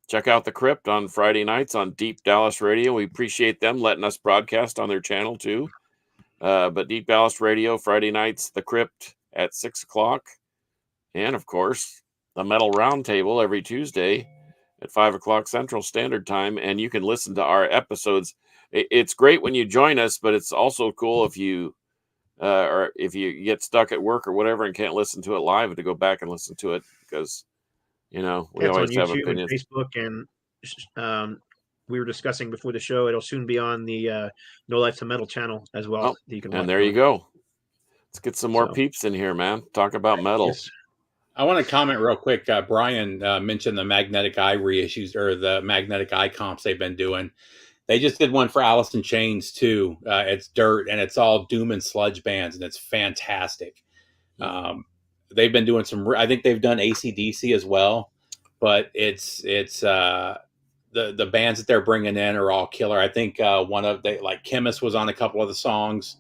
check out the Crypt on Friday nights on Deep Dallas Radio. We appreciate them letting us broadcast on their channel too. But Deep Dallas Radio, Friday nights, the Crypt at 6:00. And of course, the Metal Roundtable every Tuesday at 5:00 Central Standard Time. And you can listen to our episodes. It's great when you join us, but it's also cool if you get stuck at work or whatever and can't listen to it live, to go back and listen to it, because, we always have opinions. And Facebook, and we were discussing before the show, it'll soon be on the No Life to Metal channel as well. You go. Let's get some more peeps in here, man. Talk about metal. Yes. I want to comment real quick. Brian mentioned the Magnetic Eye reissues, or the Magnetic Eye comps they've been doing. They just did one for Alice in Chains too. It's Dirt, and it's all doom and sludge bands, and it's fantastic. They've been doing some. I think they've done AC/DC as well, but it's the bands that they're bringing in are all killer. I think Chemist was on a couple of the songs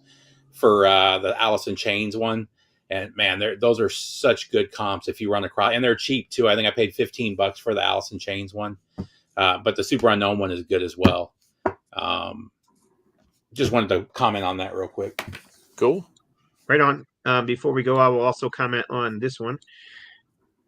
for the Alice in Chains one. And man, those are such good comps if you run across, and they're cheap too. I think I paid $15 for the Alice in Chains one, but the Super Unknown one is good as well. Just wanted to comment on that real quick. Cool. Right on. Before we go, I will also comment on this one.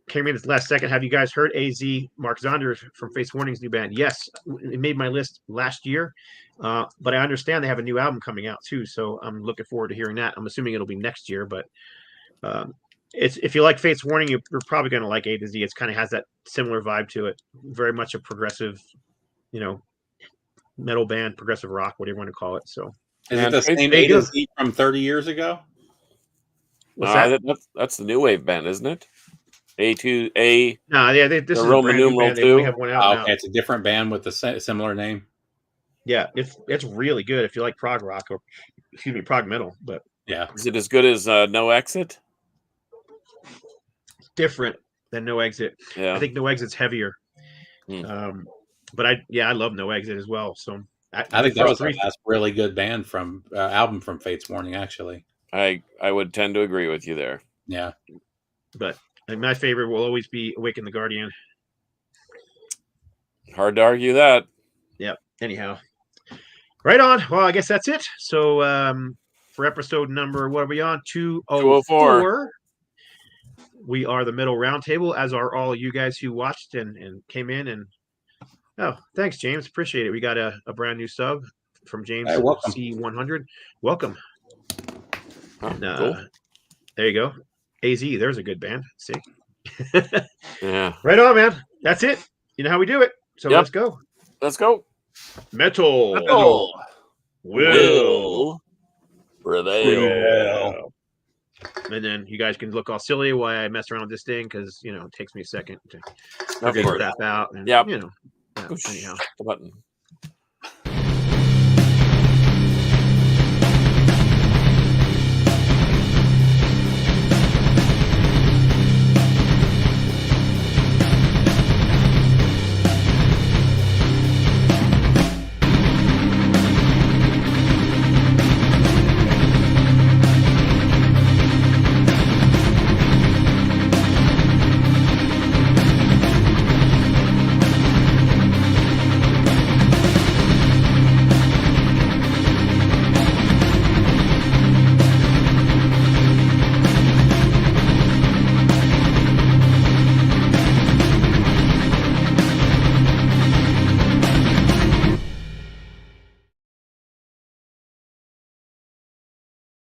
Came in at the last second. Have you guys heard AZ Mark Zonder from Face Warning's new band? Yes, it made my list last year, but I understand they have a new album coming out too, so I'm looking forward to hearing that. I'm assuming it'll be next year, but if you like Fate's Warning, you're probably going to like A to Z. It kind of has that similar vibe to it. Very much a progressive, metal band, progressive rock, whatever you want to call it. So, is it the same A to Z from 30 years ago? That's the new wave band, isn't it? A2A. No, yeah, this is Roman numeral 2. They have one out now. Okay, it's a different band with a similar name. Yeah, it's really good if you like prog rock or excuse me, prog metal, but Yeah. Is it as good as No Exit? different than No Exit. Yeah. I think No Exit's heavier. Hmm. But I love No Exit as well. So I think that was the three. last really good band from album from Fate's Warning, actually. I would tend to agree with you there. Yeah. But my favorite will always be Awaken the Guardian. Hard to argue that. Yep. Anyhow, right on. Well, I guess that's it. So for episode number, what are we on? 204. We are the Middle Roundtable, as are all you guys who watched and came in. And oh, thanks, James. Appreciate it. We got a brand new sub from James Hey, welcome. C100. Welcome. Huh, And, cool. there you go. AZ, there's a good band. See? Yeah. Right on, man. That's it. You know how we do it. So Yep. let's go. Let's go. Metal will prevail. And then you guys can look all silly while I mess around with this thing because it takes me a second to Of figure course. stuff out. And, Yep. yeah, anyhow. The button.